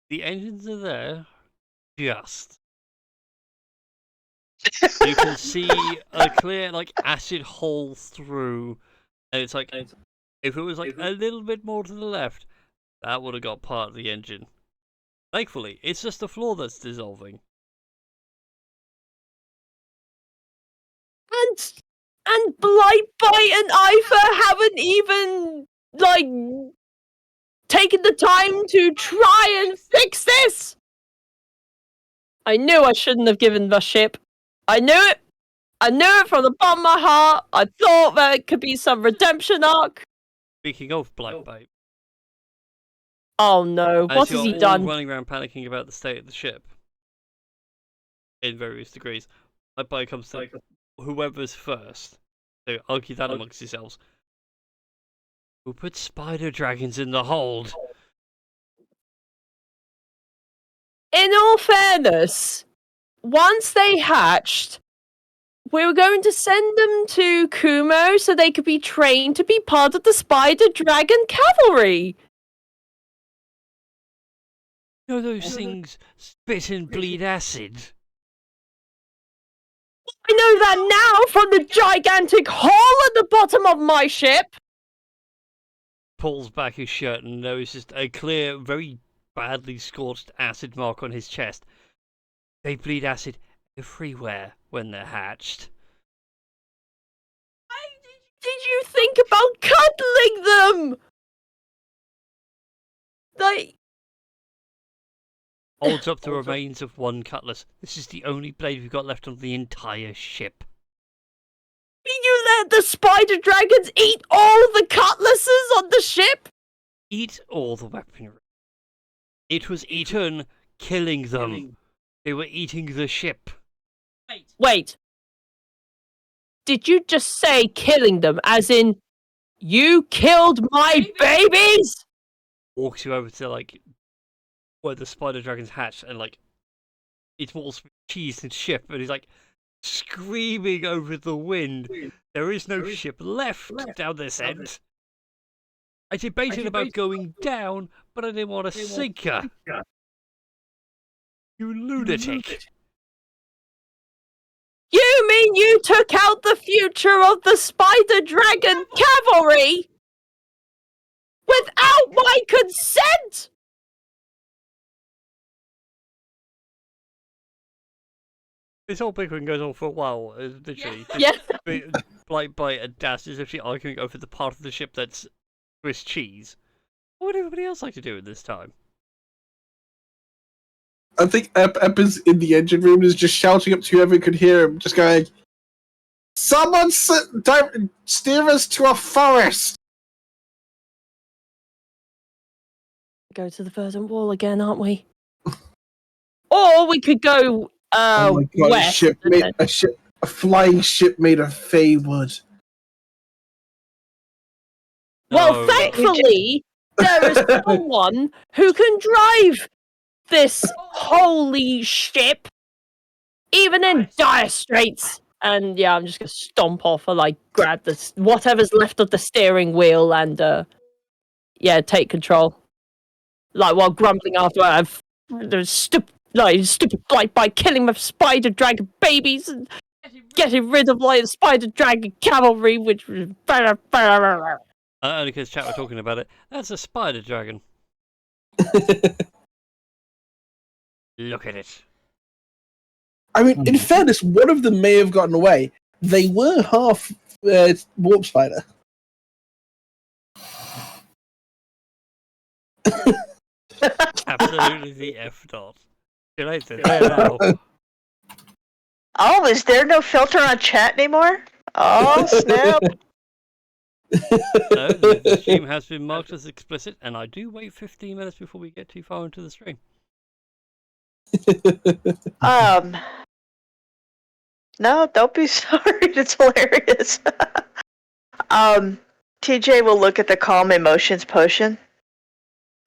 The engines are there, just. You can see a clear, like, acid hole through, and it's like, if it was like a little bit more to the left, that would have got part of the engine. Thankfully, it's just the floor that's dissolving. And Blightbite and Ifa haven't even, like, taken the time to try and fix this. I knew I shouldn't have given the ship. I knew it. I knew it from the bottom of my heart. I thought there could be some redemption arc. Speaking of Blightbite, Oh no, as what you're has he all done? running around panicking about the state of the ship, in various degrees, Blightbite comes to whoever's first. So argue that amongst yourselves. Who put spider dragons in the hold? In all fairness, once they hatched, we were going to send them to Kumo so they could be trained to be part of the spider dragon cavalry. You know those things spit and bleed acid? I know that now from the gigantic hole at the bottom of my ship. Pulls back his shirt and there is just a clear, very badly scorched acid mark on his chest. They bleed acid everywhere when they're hatched. Did you think about cuddling them? Like, Holds up the remains of one cutlass. This is the only blade we've got left on the entire ship. you let the spider dragons eat all the cutlasses on the ship? Eat all the weaponry. It was eaten, killing them. They were eating the ship. Wait. Did you just say killing them, as in, you killed my babies? Walks you over to, like, where the spider dragon's hatched, and, like, it's more cheese than ship, and he's, like, screaming over the wind. There is no ship left down this end. I debated about going down, but I didn't want to sink her. You lunatic. You mean you took out the future of the spider dragon cavalry? Without my consent? This whole bickering goes on for a while, literally. Yeah. Blightbite and Dash is actually arguing over the part of the ship that's Swiss cheese. What would everybody else like to do at this time? I think Ep is in the engine room, is just shouting up to whoever could hear him, just going, "Someone steer us to a forest!" Go to the verdant wall again, aren't we? Or we could go Oh my God, west. a flying ship made of fey wood. Well, No. thankfully, there is someone who can drive this holy ship, even in dire straits. And yeah, I'm just gonna stomp off and like grab this whatever's left of the steering wheel and yeah, take control. Like while grumbling after the stupid Blightbite killing my spider dragon babies and getting rid of like spider dragon cavalry, which was only because chat were talking about it. That's a spider dragon. Look at it. I mean, in fairness, one of them may have gotten away. They were half warp spider. Absolutely the F dot. See you later. Farewell. Oh, is there no filter on chat anymore? Oh, snap. No, the stream has been marked as explicit, and I do wait 15 minutes before we get too far into the stream. No, don't be sorry. It's hilarious. TJ will look at the calm emotions potion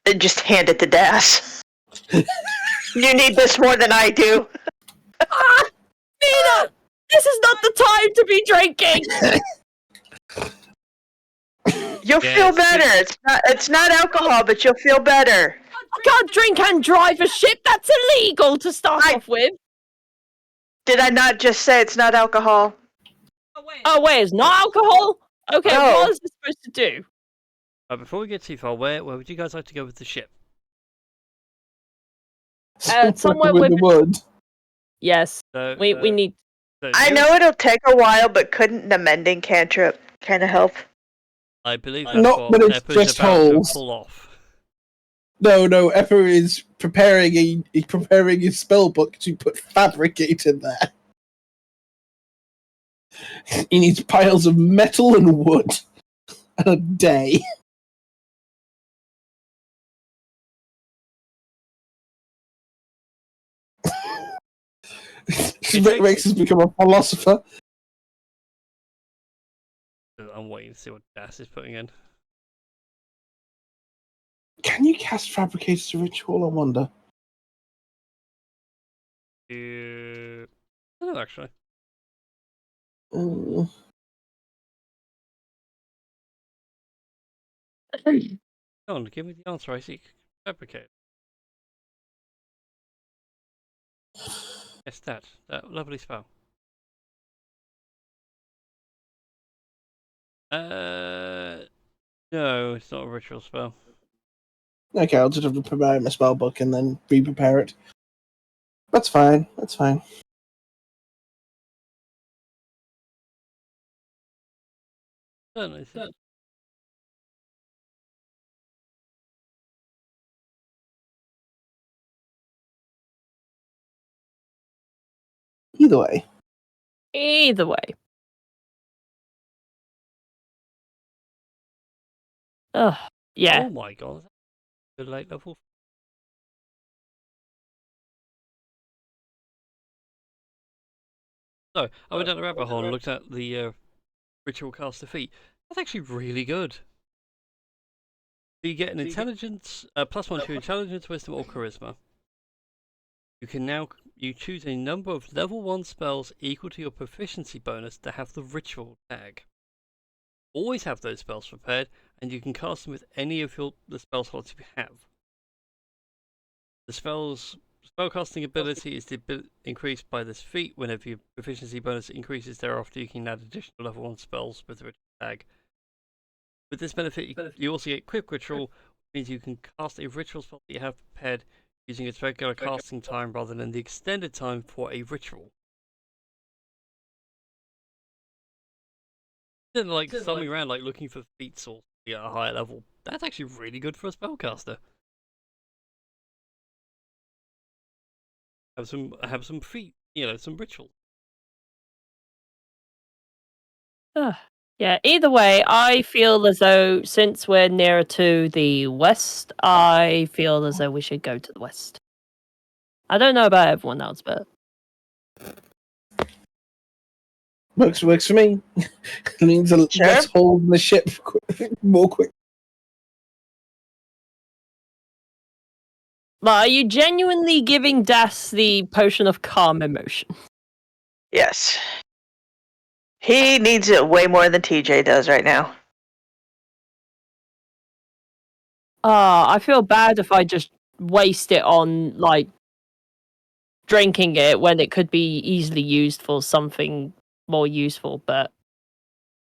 and just hand it to Das. You need this more than I do. Mina, this is not the time to be drinking. You'll feel better. It's not alcohol, but you'll feel better. I can't drink and drive a ship. That's illegal to start off with. Did I not just say it's not alcohol? Oh wait, it's not alcohol? Okay, No. what is it supposed to do? Before we get too far, where would you guys like to go with the ship? Somewhere with with the wood. Yes, So, we need. so I you- know it'll take a while, but couldn't the mending cantrip kind of help? I believe that's Not what when it's Eppa's just about holes. to pull off. No, Eppa is preparing his spell book to put fabricate in there. He needs piles of metal and wood and a day. Rex has become a philosopher. I'm waiting to see what Das is putting in. Can you cast fabricate as a ritual? I wonder. I don't know, actually. Mm. Come on, give me the answer I seek. Fabricate. Yes, that lovely spell. No, it's not a ritual spell. Okay, I'll just have to prepare my spell book and then re-prepare it. That's fine. That's fine. Certainly. Either way. Either way. Oh, yeah. Oh my god. Good late level. So, I went down the rabbit hole and looked at the ritual caster feat. That's actually really good. So you get an intelligence, +1 to intelligence, wisdom, or charisma. You can now choose a number of level 1 spells equal to your proficiency bonus to have the ritual tag. Always have those spells prepared, and you can cast them with any of the spell slots you have. The spellcasting ability is increased by this feat. Whenever your proficiency bonus increases thereafter, you can add additional level 1 spells with the ritual tag. With this benefit, you also get quick ritual, which means you can cast a ritual spell that you have prepared using its regular casting time rather than the extended time for a ritual. Instead of like thumbing around like looking for feat source at a higher level, that's actually really good for a spellcaster. Have some feat, some ritual. Yeah, either way, I feel as though since we're nearer to the west, I feel as though we should go to the west. I don't know about everyone else, but Works for me. It means less holes in the ship more quick. are you genuinely giving Das the potion of calm emotion? Yes. He needs it way more than TJ does right now. I feel bad if I just waste it on, like, drinking it when it could be easily used for something more useful, but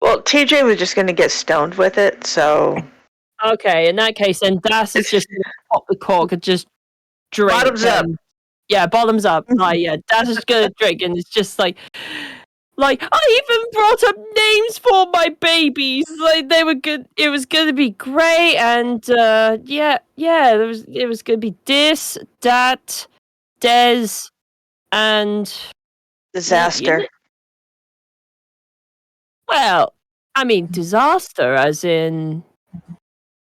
Well, TJ was just gonna get stoned with it, so okay. In that case, then Das is just gonna pop the cork and just drink. Bottoms up. Yeah, bottoms up. Like, yeah, Das is gonna drink, and it's just like I even brought up names for my babies. Like they were good. It was gonna be great, and yeah, it was gonna be Dis, Dat, Des, and disaster. Well, I mean, disaster, as in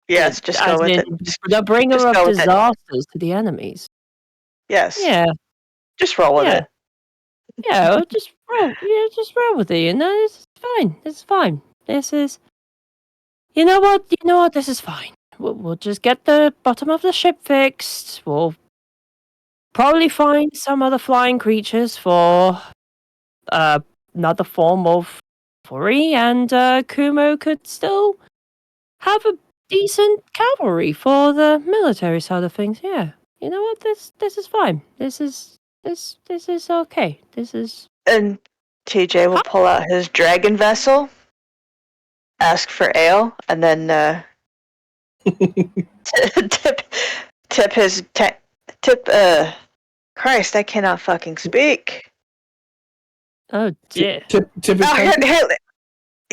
Yes, just go as with in it. the bringer just of go with it. disasters to the enemies. Yes. Yeah, Just roll with it. yeah. Well, just roll. Yeah, just roll with it. You know, it's fine. It's fine. This is. You know what? You know what? This is fine. We'll just get the bottom of the ship fixed. We'll probably find some other flying creatures for another form of furry, and Kumo could still have a decent cavalry for the military side of things. Yeah. You know what? This is fine. This is okay. This is And TJ will pull out his dragon vessel, ask for ale, and then tip his tip. Christ, I cannot fucking speak. oh dear. Tip his Oh, tankard?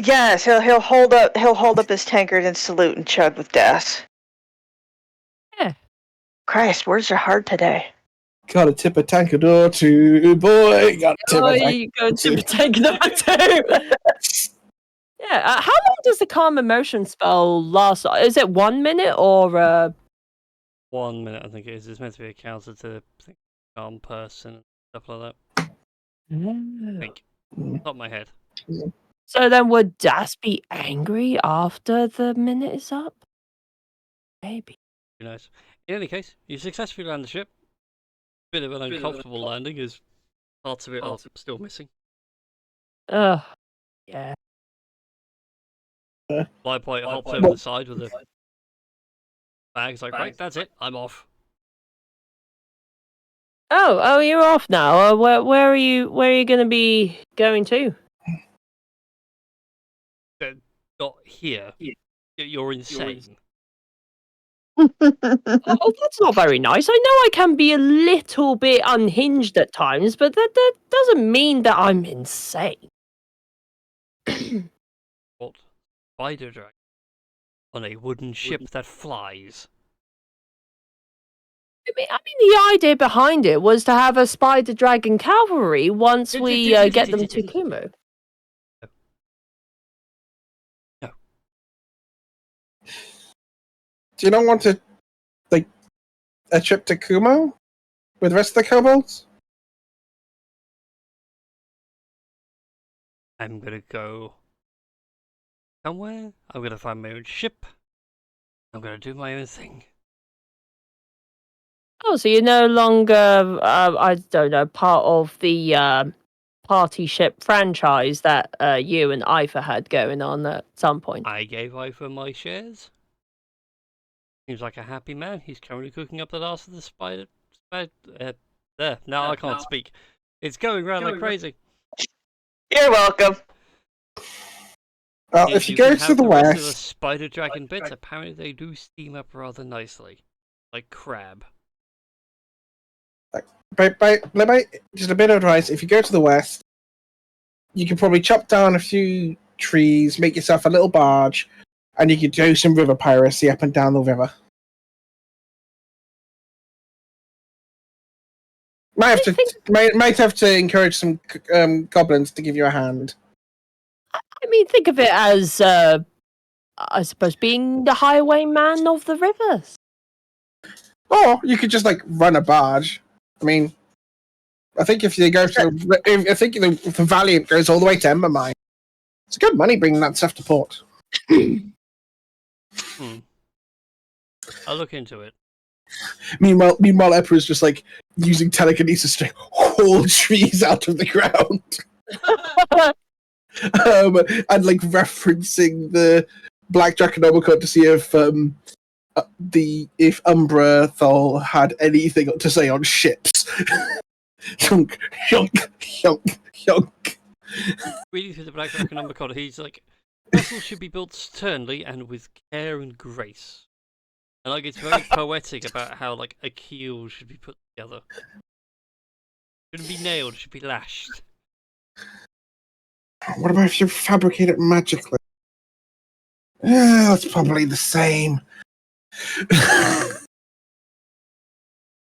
yes, he'll hold up his tankard and salute and chug with Das. Yeah. Christ, words are hard today. Gotta tip a tankard or two, boy. Gotta tip Oh, a tankard. you go to take number 2. Yeah. How long does the calm emotion spell last? Is it 1 minute or 1 minute, I think it is. It's meant to be a counter to calm person and stuff like that. I think. Top of my head. So then would Das be angry after the minute is up? Maybe. Who knows? In any case, you successfully land the ship. Bit of an uncomfortable landing, as parts of it are still missing. Ugh. Yeah. Flyboy hops over the side with a bag. He's like, right, that's it. I'm off. Oh, you're off now. Where are you going to be going to? Not here. You're insane. Oh, that's not very nice. I know I can be a little bit unhinged at times, but that doesn't mean that I'm insane. What? Spider dragon on a wooden ship that flies. I mean, the idea behind it was to have a spider dragon cavalry once we get them to Kumo. No. Do you not want to, like, a trip to Kumo with the rest of the kobolds? I'm gonna go somewhere. I'm gonna find my own ship. I'm gonna do my own thing. Oh, so you're no longer, I don't know, part of the party ship franchise that you and Ifa had going on at some point. I gave Ifa my shares. Seems like a happy man. He's currently cooking up the last of the spider. There. Now I can't speak. It's going round like crazy. You're welcome. Well, if you go can to have the rest of the west, spider dragon bits, apparently they do steam up rather nicely, like crab. just a bit of advice. If you go to the west, you can probably chop down a few trees, make yourself a little barge, and you could do some river piracy up and down the river. Might have to encourage some goblins to give you a hand. I mean, think of it as, I suppose, being the highwayman of the rivers. Or you could just run a barge. I mean, I think if you go to, if the Valiant goes all the way to Embermine, it's good money bringing that stuff to port. I'll look into it. Meanwhile, Emperor's just using telekinesis to haul trees out of the ground, and referencing the Black Draconomicon to see if Umbrathal had anything to say on ships. Yonk, yonk, yonk, yonk. Reading through the Black Necronomicon, he's like, vessels should be built sternly and with care and grace. And like, it's very poetic about how like a keel should be put together. Shouldn't be nailed, it should be lashed. What about if you fabricate it magically? That's probably the same.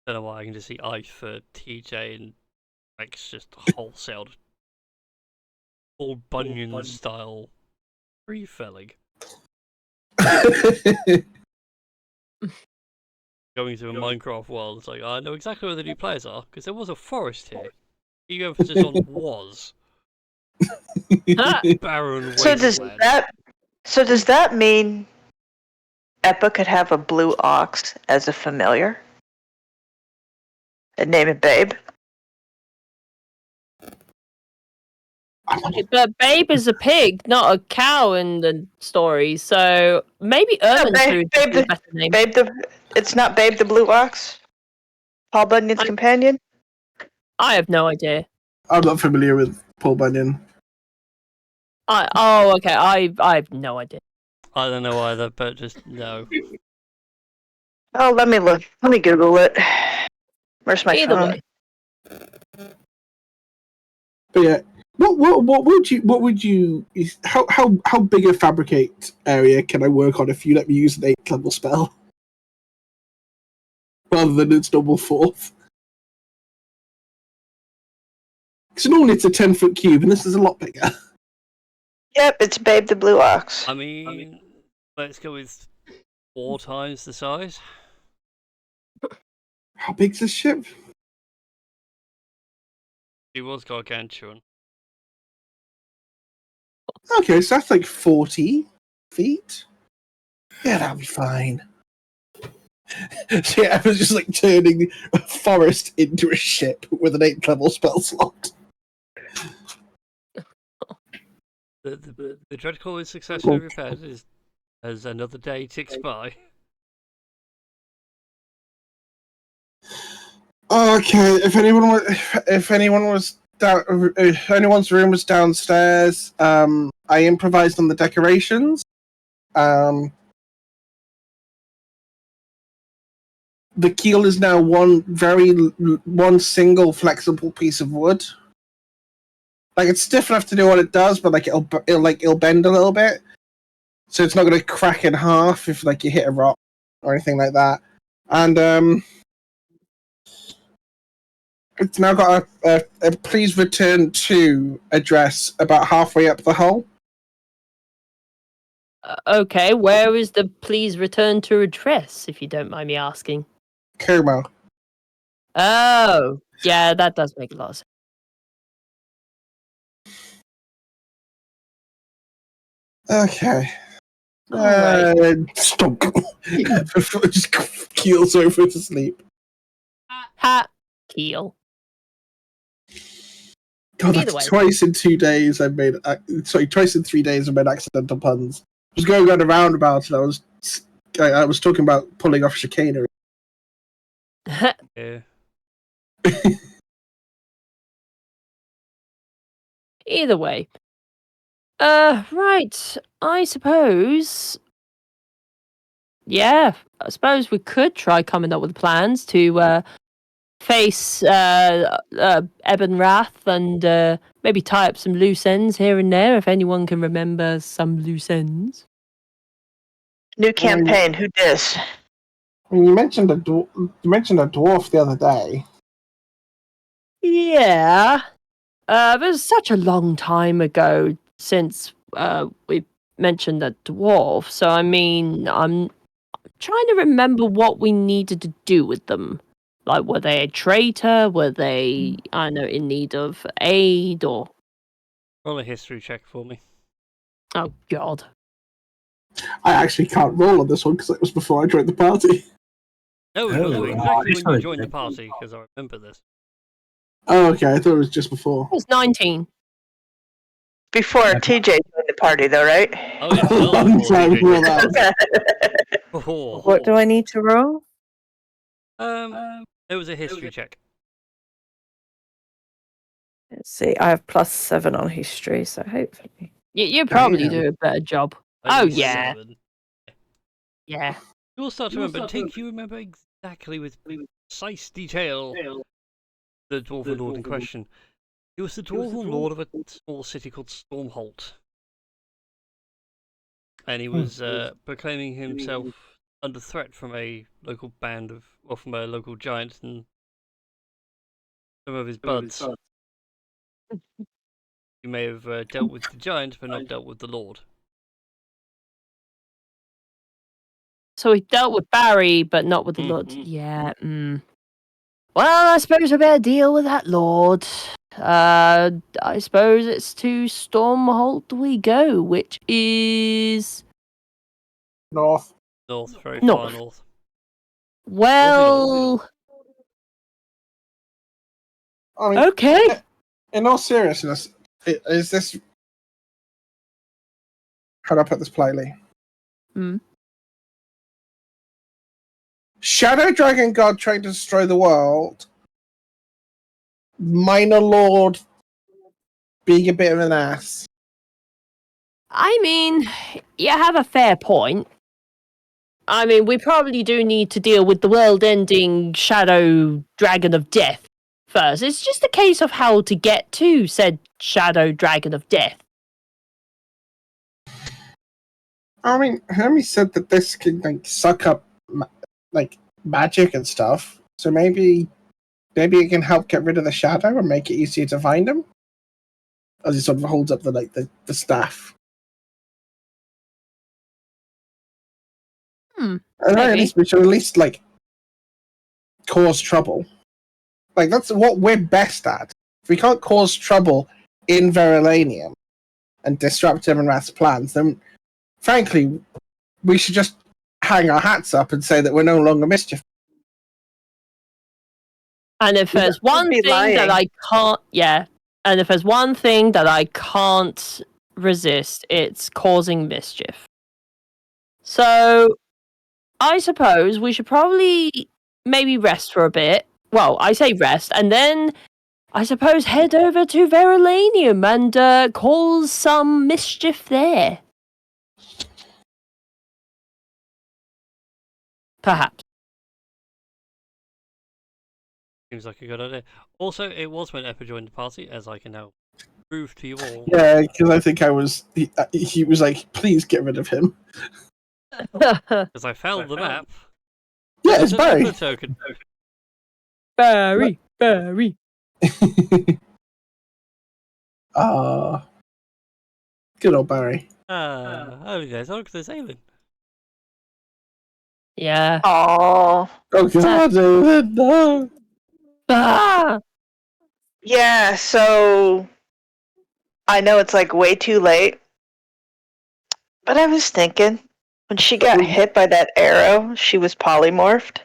Don't know why I can just see I for TJ and Rex just wholesale Paul Bunyan style refilling. Going to a Minecraft world, it's like, I know exactly where the new players are, because there was a forest here. You emphasis on was. Barren So wasteland. does that mean Eppa could have a blue ox as a familiar? And name it Babe? But Babe is a pig, not a cow in the story. So maybe Ermintrude would be a better name. It's not Babe the blue ox? Paul Bunyan's companion? I have no idea. I'm not familiar with Paul Bunyan. Okay. I have no idea. I don't know either, but just no. Oh, let me look. Let me Google it. Where's my Either phone? way. But yeah, what would you how big a fabricate area can I work on if you let me use an 8th level spell rather than its double 4th? Because normally it's a 10-foot cube, and this is a lot bigger. Yep, it's Babe the blue ox. I mean, let's go with 4 times the size. How big's this ship? She was gargantuan. Okay, so that's like 40 feet. Yeah, that'll be fine. So yeah, I was just like turning a forest into a ship with an 8th level spell slot. The Dreadclaw is successfully repaired as another day ticks by. Okay, if anyone's room was downstairs, I improvised on the decorations. The keel is now one single flexible piece of wood. Like, it's stiff enough to do what it does, but like it'll bend a little bit, so it's not going to crack in half if like you hit a rock or anything like that. And it's now got a please return to address about halfway up the hull. Okay, where is the please return to address, if you don't mind me asking? Como. Oh, yeah, that does make a lot of sense. Okay. Alright. Stunk. Just keels over to sleep. Ha! Keel. God, Either that's way. twice in 2 days I've made. Twice in 3 days I've made accidental puns. I was going around a roundabout and I was talking about pulling off chicanery. Yeah. Either way. Right. I suppose. Yeah, I suppose we could try coming up with plans to face Eben Wrath and maybe tie up some loose ends here and there if anyone can remember some loose ends. New campaign. Who dis? I mean, you mentioned a dwarf the other day. Yeah. It was such a long time ago since we mentioned the dwarf. So I mean, I'm trying to remember what we needed to do with them. Like, were they a traitor? Were they, I don't know, in need of aid or? Roll a history check for me. Oh God. I actually can't roll on this one because it was before I joined the party. No, it was exactly when you joined the party, because I remember this. Oh, okay. I thought it was just before. It was 19. Before TJ joined the party, though, right? Oh yeah, Long time before that. Oh. What do I need to roll? It was a history check. Let's see. I have +7 on history, so hopefully. You probably Damn. do a better job. I Oh, need yeah. 7. Yeah. You'll start to remember. Tink, you remember exactly with precise detail the Dwarven Lord in question. He was the Dwarven Lord of a small city called Stormholt. And he was proclaiming himself under threat from a local band of, or from a local giant and some of his buds. You may have dealt with the giant, but not dealt with the Lord. So he dealt with Barry, but not with the Lord. Yeah. Well, I suppose we better deal with that Lord. I suppose it's to Stormholt we go, which is North. North, very North. far north. Well, I mean, okay. in all seriousness, is this... How do I put this politely? Shadow Dragon God trying to destroy the world. Minor Lord being a bit of an ass. I mean, you have a fair point. I mean, we probably do need to deal with the world-ending Shadow Dragon of Death first. It's just a case of how to get to said Shadow Dragon of Death. I mean, Hermes said that this can like suck up magic and stuff. So maybe it can help get rid of the shadow and make it easier to find him. As he sort of holds up the staff. At the very least, we should at least cause trouble. Like that's what we're best at. If we can't cause trouble in Verulanium and disrupt everyone Rath's plans, then frankly, we should just hang our hats up and say that we're no longer mischief. And if there's one thing that I can't, and if there's one thing that I can't resist, it's causing mischief. So, I suppose we should probably maybe rest for a bit. Well, I say rest, and then I suppose head over to Verulanium and cause some mischief there. Perhaps. Seems like a good idea. Also, it was when Eppa joined the party, as I can now prove to you all. Yeah, because I think he was like, please get rid of him. Because I found the map. Yeah, it's Barry. Eppa token. Barry. Good old Barry. Oh, there's Aelin. Yeah. Oh. Oh God, David, no. Ah! Yeah, so I know it's way too late, but I was thinking when she got hit by that arrow, she was polymorphed,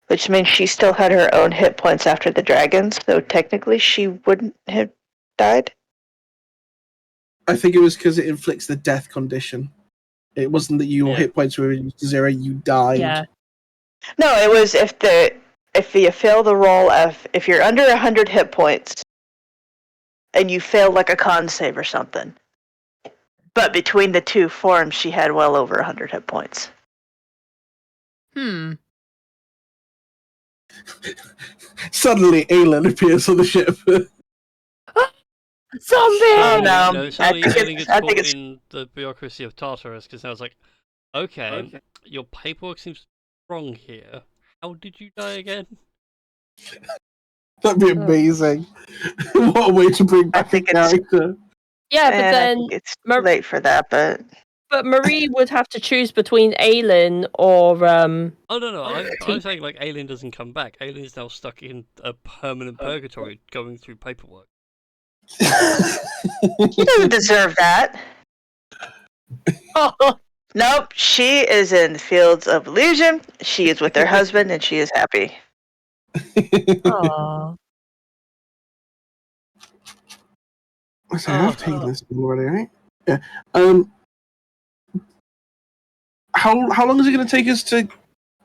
which means she still had her own hit points after the dragons, so technically she wouldn't have died. I think it was because it inflicts the death condition. It wasn't that your hit points were reduced to 0, you died. Yeah. No, it was if you fail the roll if you're under 100 hit points and you fail a con save or something. But between the two forms, she had well over 100 hit points. Suddenly, Aelin appears on the ship. Zombie! Oh no! No, suddenly Aelin gets caught in the bureaucracy of Tartarus, because now it's like, okay, your paperwork seems wrong here. How did you die again? That'd be amazing. What a way to bring back a character. Yeah, but then it's too late for that. But Marie would have to choose between Aelin or Oh no! I'm saying Aelin doesn't come back. Aelin is now stuck in a permanent purgatory, going through paperwork. He doesn't deserve that. Nope, she is in Fields of Illusion. She is with her husband, and she is happy. Aww. So I've taken this already, right? Yeah. How long is it going to take us to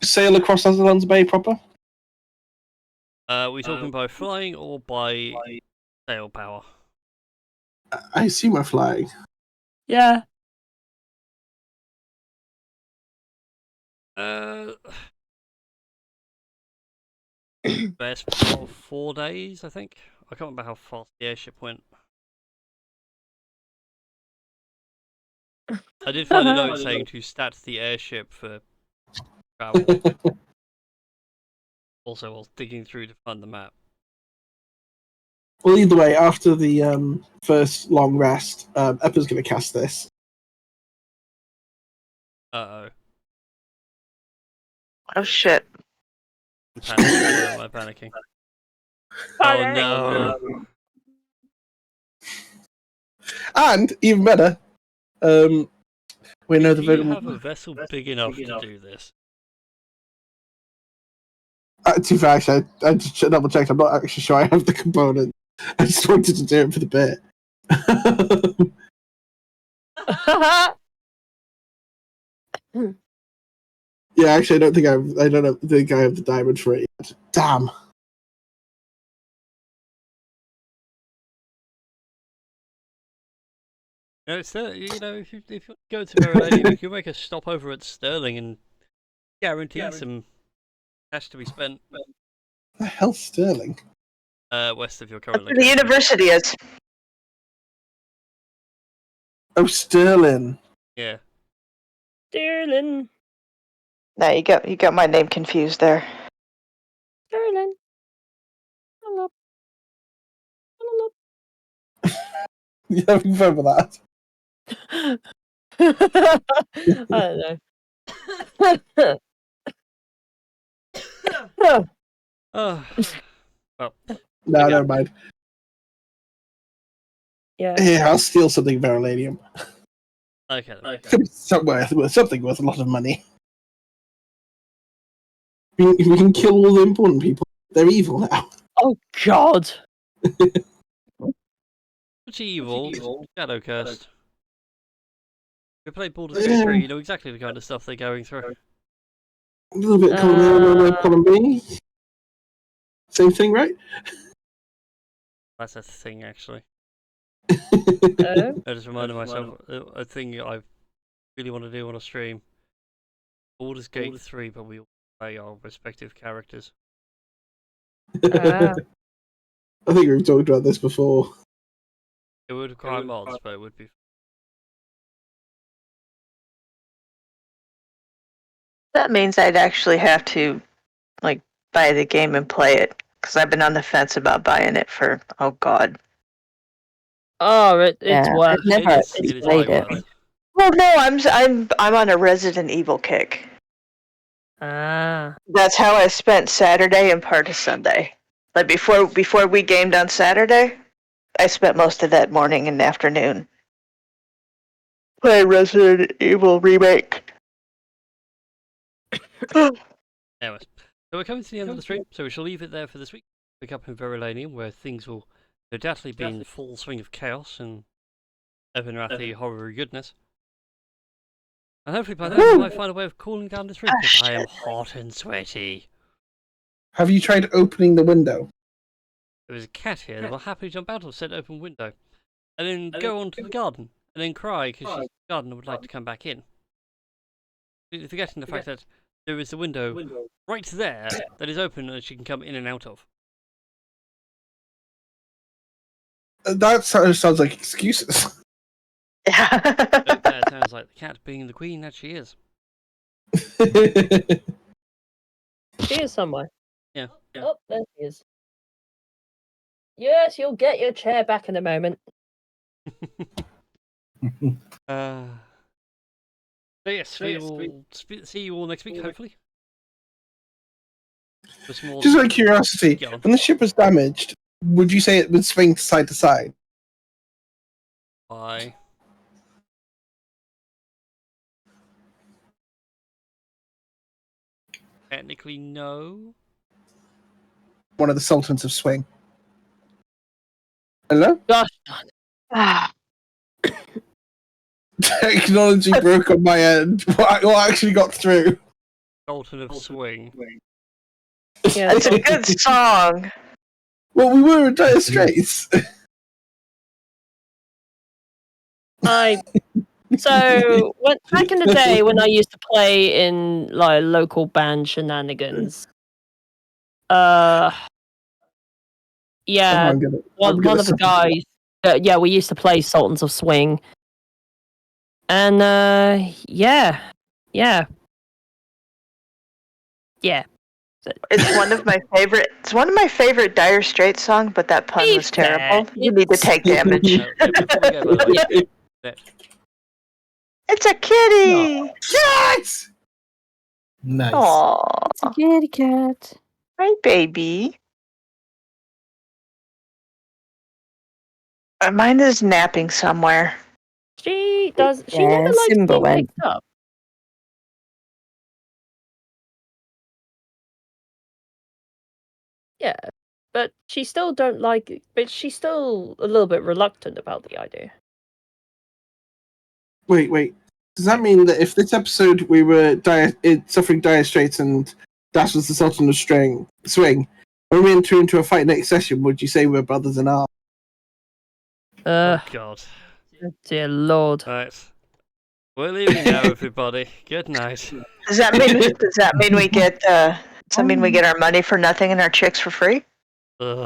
sail across Azalon's Bay proper? We talking by flying or by Sail power. I assume we're flying. Yeah. Best part of 4 days, I think. I can't remember how fast the airship went. I did find a note saying to stat the airship for travel. Also, while digging through to find the map. Well, either way, after the first long rest, Eppa's going to cast this. Uh-oh. Oh shit. I'm panicking. Why am I panicking? Oh no! And, even better, we know the Do you have a vessel big enough to do this? To be fair, actually, I just double checked. I'm not actually sure I have the component. I just wanted to do it for the bit. Yeah, actually, I don't think I have the diamond for it yet. Damn. No, it's if you go to Verolanium, you can make a stop over at Sterling and guarantee some cash to be spent. The hell's Sterling? West of your current That's where the location. university is. Oh, Sterling. Yeah. Sterling. No, you got my name confused there. Sterling. Hello. Hello. You having fun with that? I don't know. Oh. Well. No, Okay. never mind. Yeah. Here, I'll steal something Verolanium. Okay. Something worth a lot of money. We can kill all the important people. They're evil now. Oh God. Which evil? Shadow cursed. If you play Baldur's Gate 3, you know exactly the kind of stuff they're going through. A little bit column A, a little bit column B. Same thing, right? That's a thing, actually. Oh. I just reminded myself a thing I really want to do on a stream. Baldur's Gate 3, but we all play our respective characters. I think we've talked about this before. It would require mods, but it would be. That means I'd actually have to, buy the game and play it. Because I've been on the fence about buying it for, oh god. Oh, it's worth. I've never It is actually played way it. worth. Well, no, I'm on a Resident Evil kick. That's how I spent Saturday and part of Sunday. Like before we gamed on Saturday, I spent most of that morning and afternoon playing Resident Evil Remake. Anyways, so we're coming to the end of the stream, so we shall leave it there for this week. Pick up in Verolanium, where things will undoubtedly be in full swing of chaos and Evanrathi horror goodness. And hopefully by then we might find a way of cooling down this room, because I am hot and sweaty. Have you tried opening the window? There is a cat here that will happily jump out of said open window, and then go on to the garden, and then cry because she's in the garden and would like to come back in. Forgetting the fact that there is a window right there that is open and she can come in and out of. That sounds like excuses. Yeah. Nope, that sounds like the cat being the queen that she is. She is somewhere. Yeah. Oh, there she is. Yes, you'll get your chair back in a moment. So yes, we will see you all next week, hopefully. Just out of curiosity, when the ship was damaged, would you say it would swing side to side? Why? Technically, no. One of the Sultans of Swing. Hello? Gosh. Technology broke on my end. What actually got through? Sultan of Swing. Yeah, It's a good song. Well, we were in dire straits. So back in the day when I used to play in like local band shenanigans, yeah, I'm gonna one of the sympathise. guys, yeah, we used to play Sultans of Swing, and yeah. It's one of my favorite. It's one of my favorite Dire Straits songs, but that pun was terrible. You need to take damage. Yeah, before we go, by the way. It's a kitty. Cat! Nice. Aww, It's a kitty cat. hi baby. Mine is napping somewhere. She never Yeah, likes Simba being went. picked up. Yeah, but she still don't like it. But she's still a little bit reluctant about the idea. Wait. Does that mean that if this episode we were suffering dire straits and Dash was the Sultan of Swing, when we enter into a fight next session, would you say we're brothers in arms? Oh, God. Dear Lord. Right. We're leaving now, everybody. Good night. Does that mean we get? Does that mean we get our money for nothing and our chicks for free? Ugh.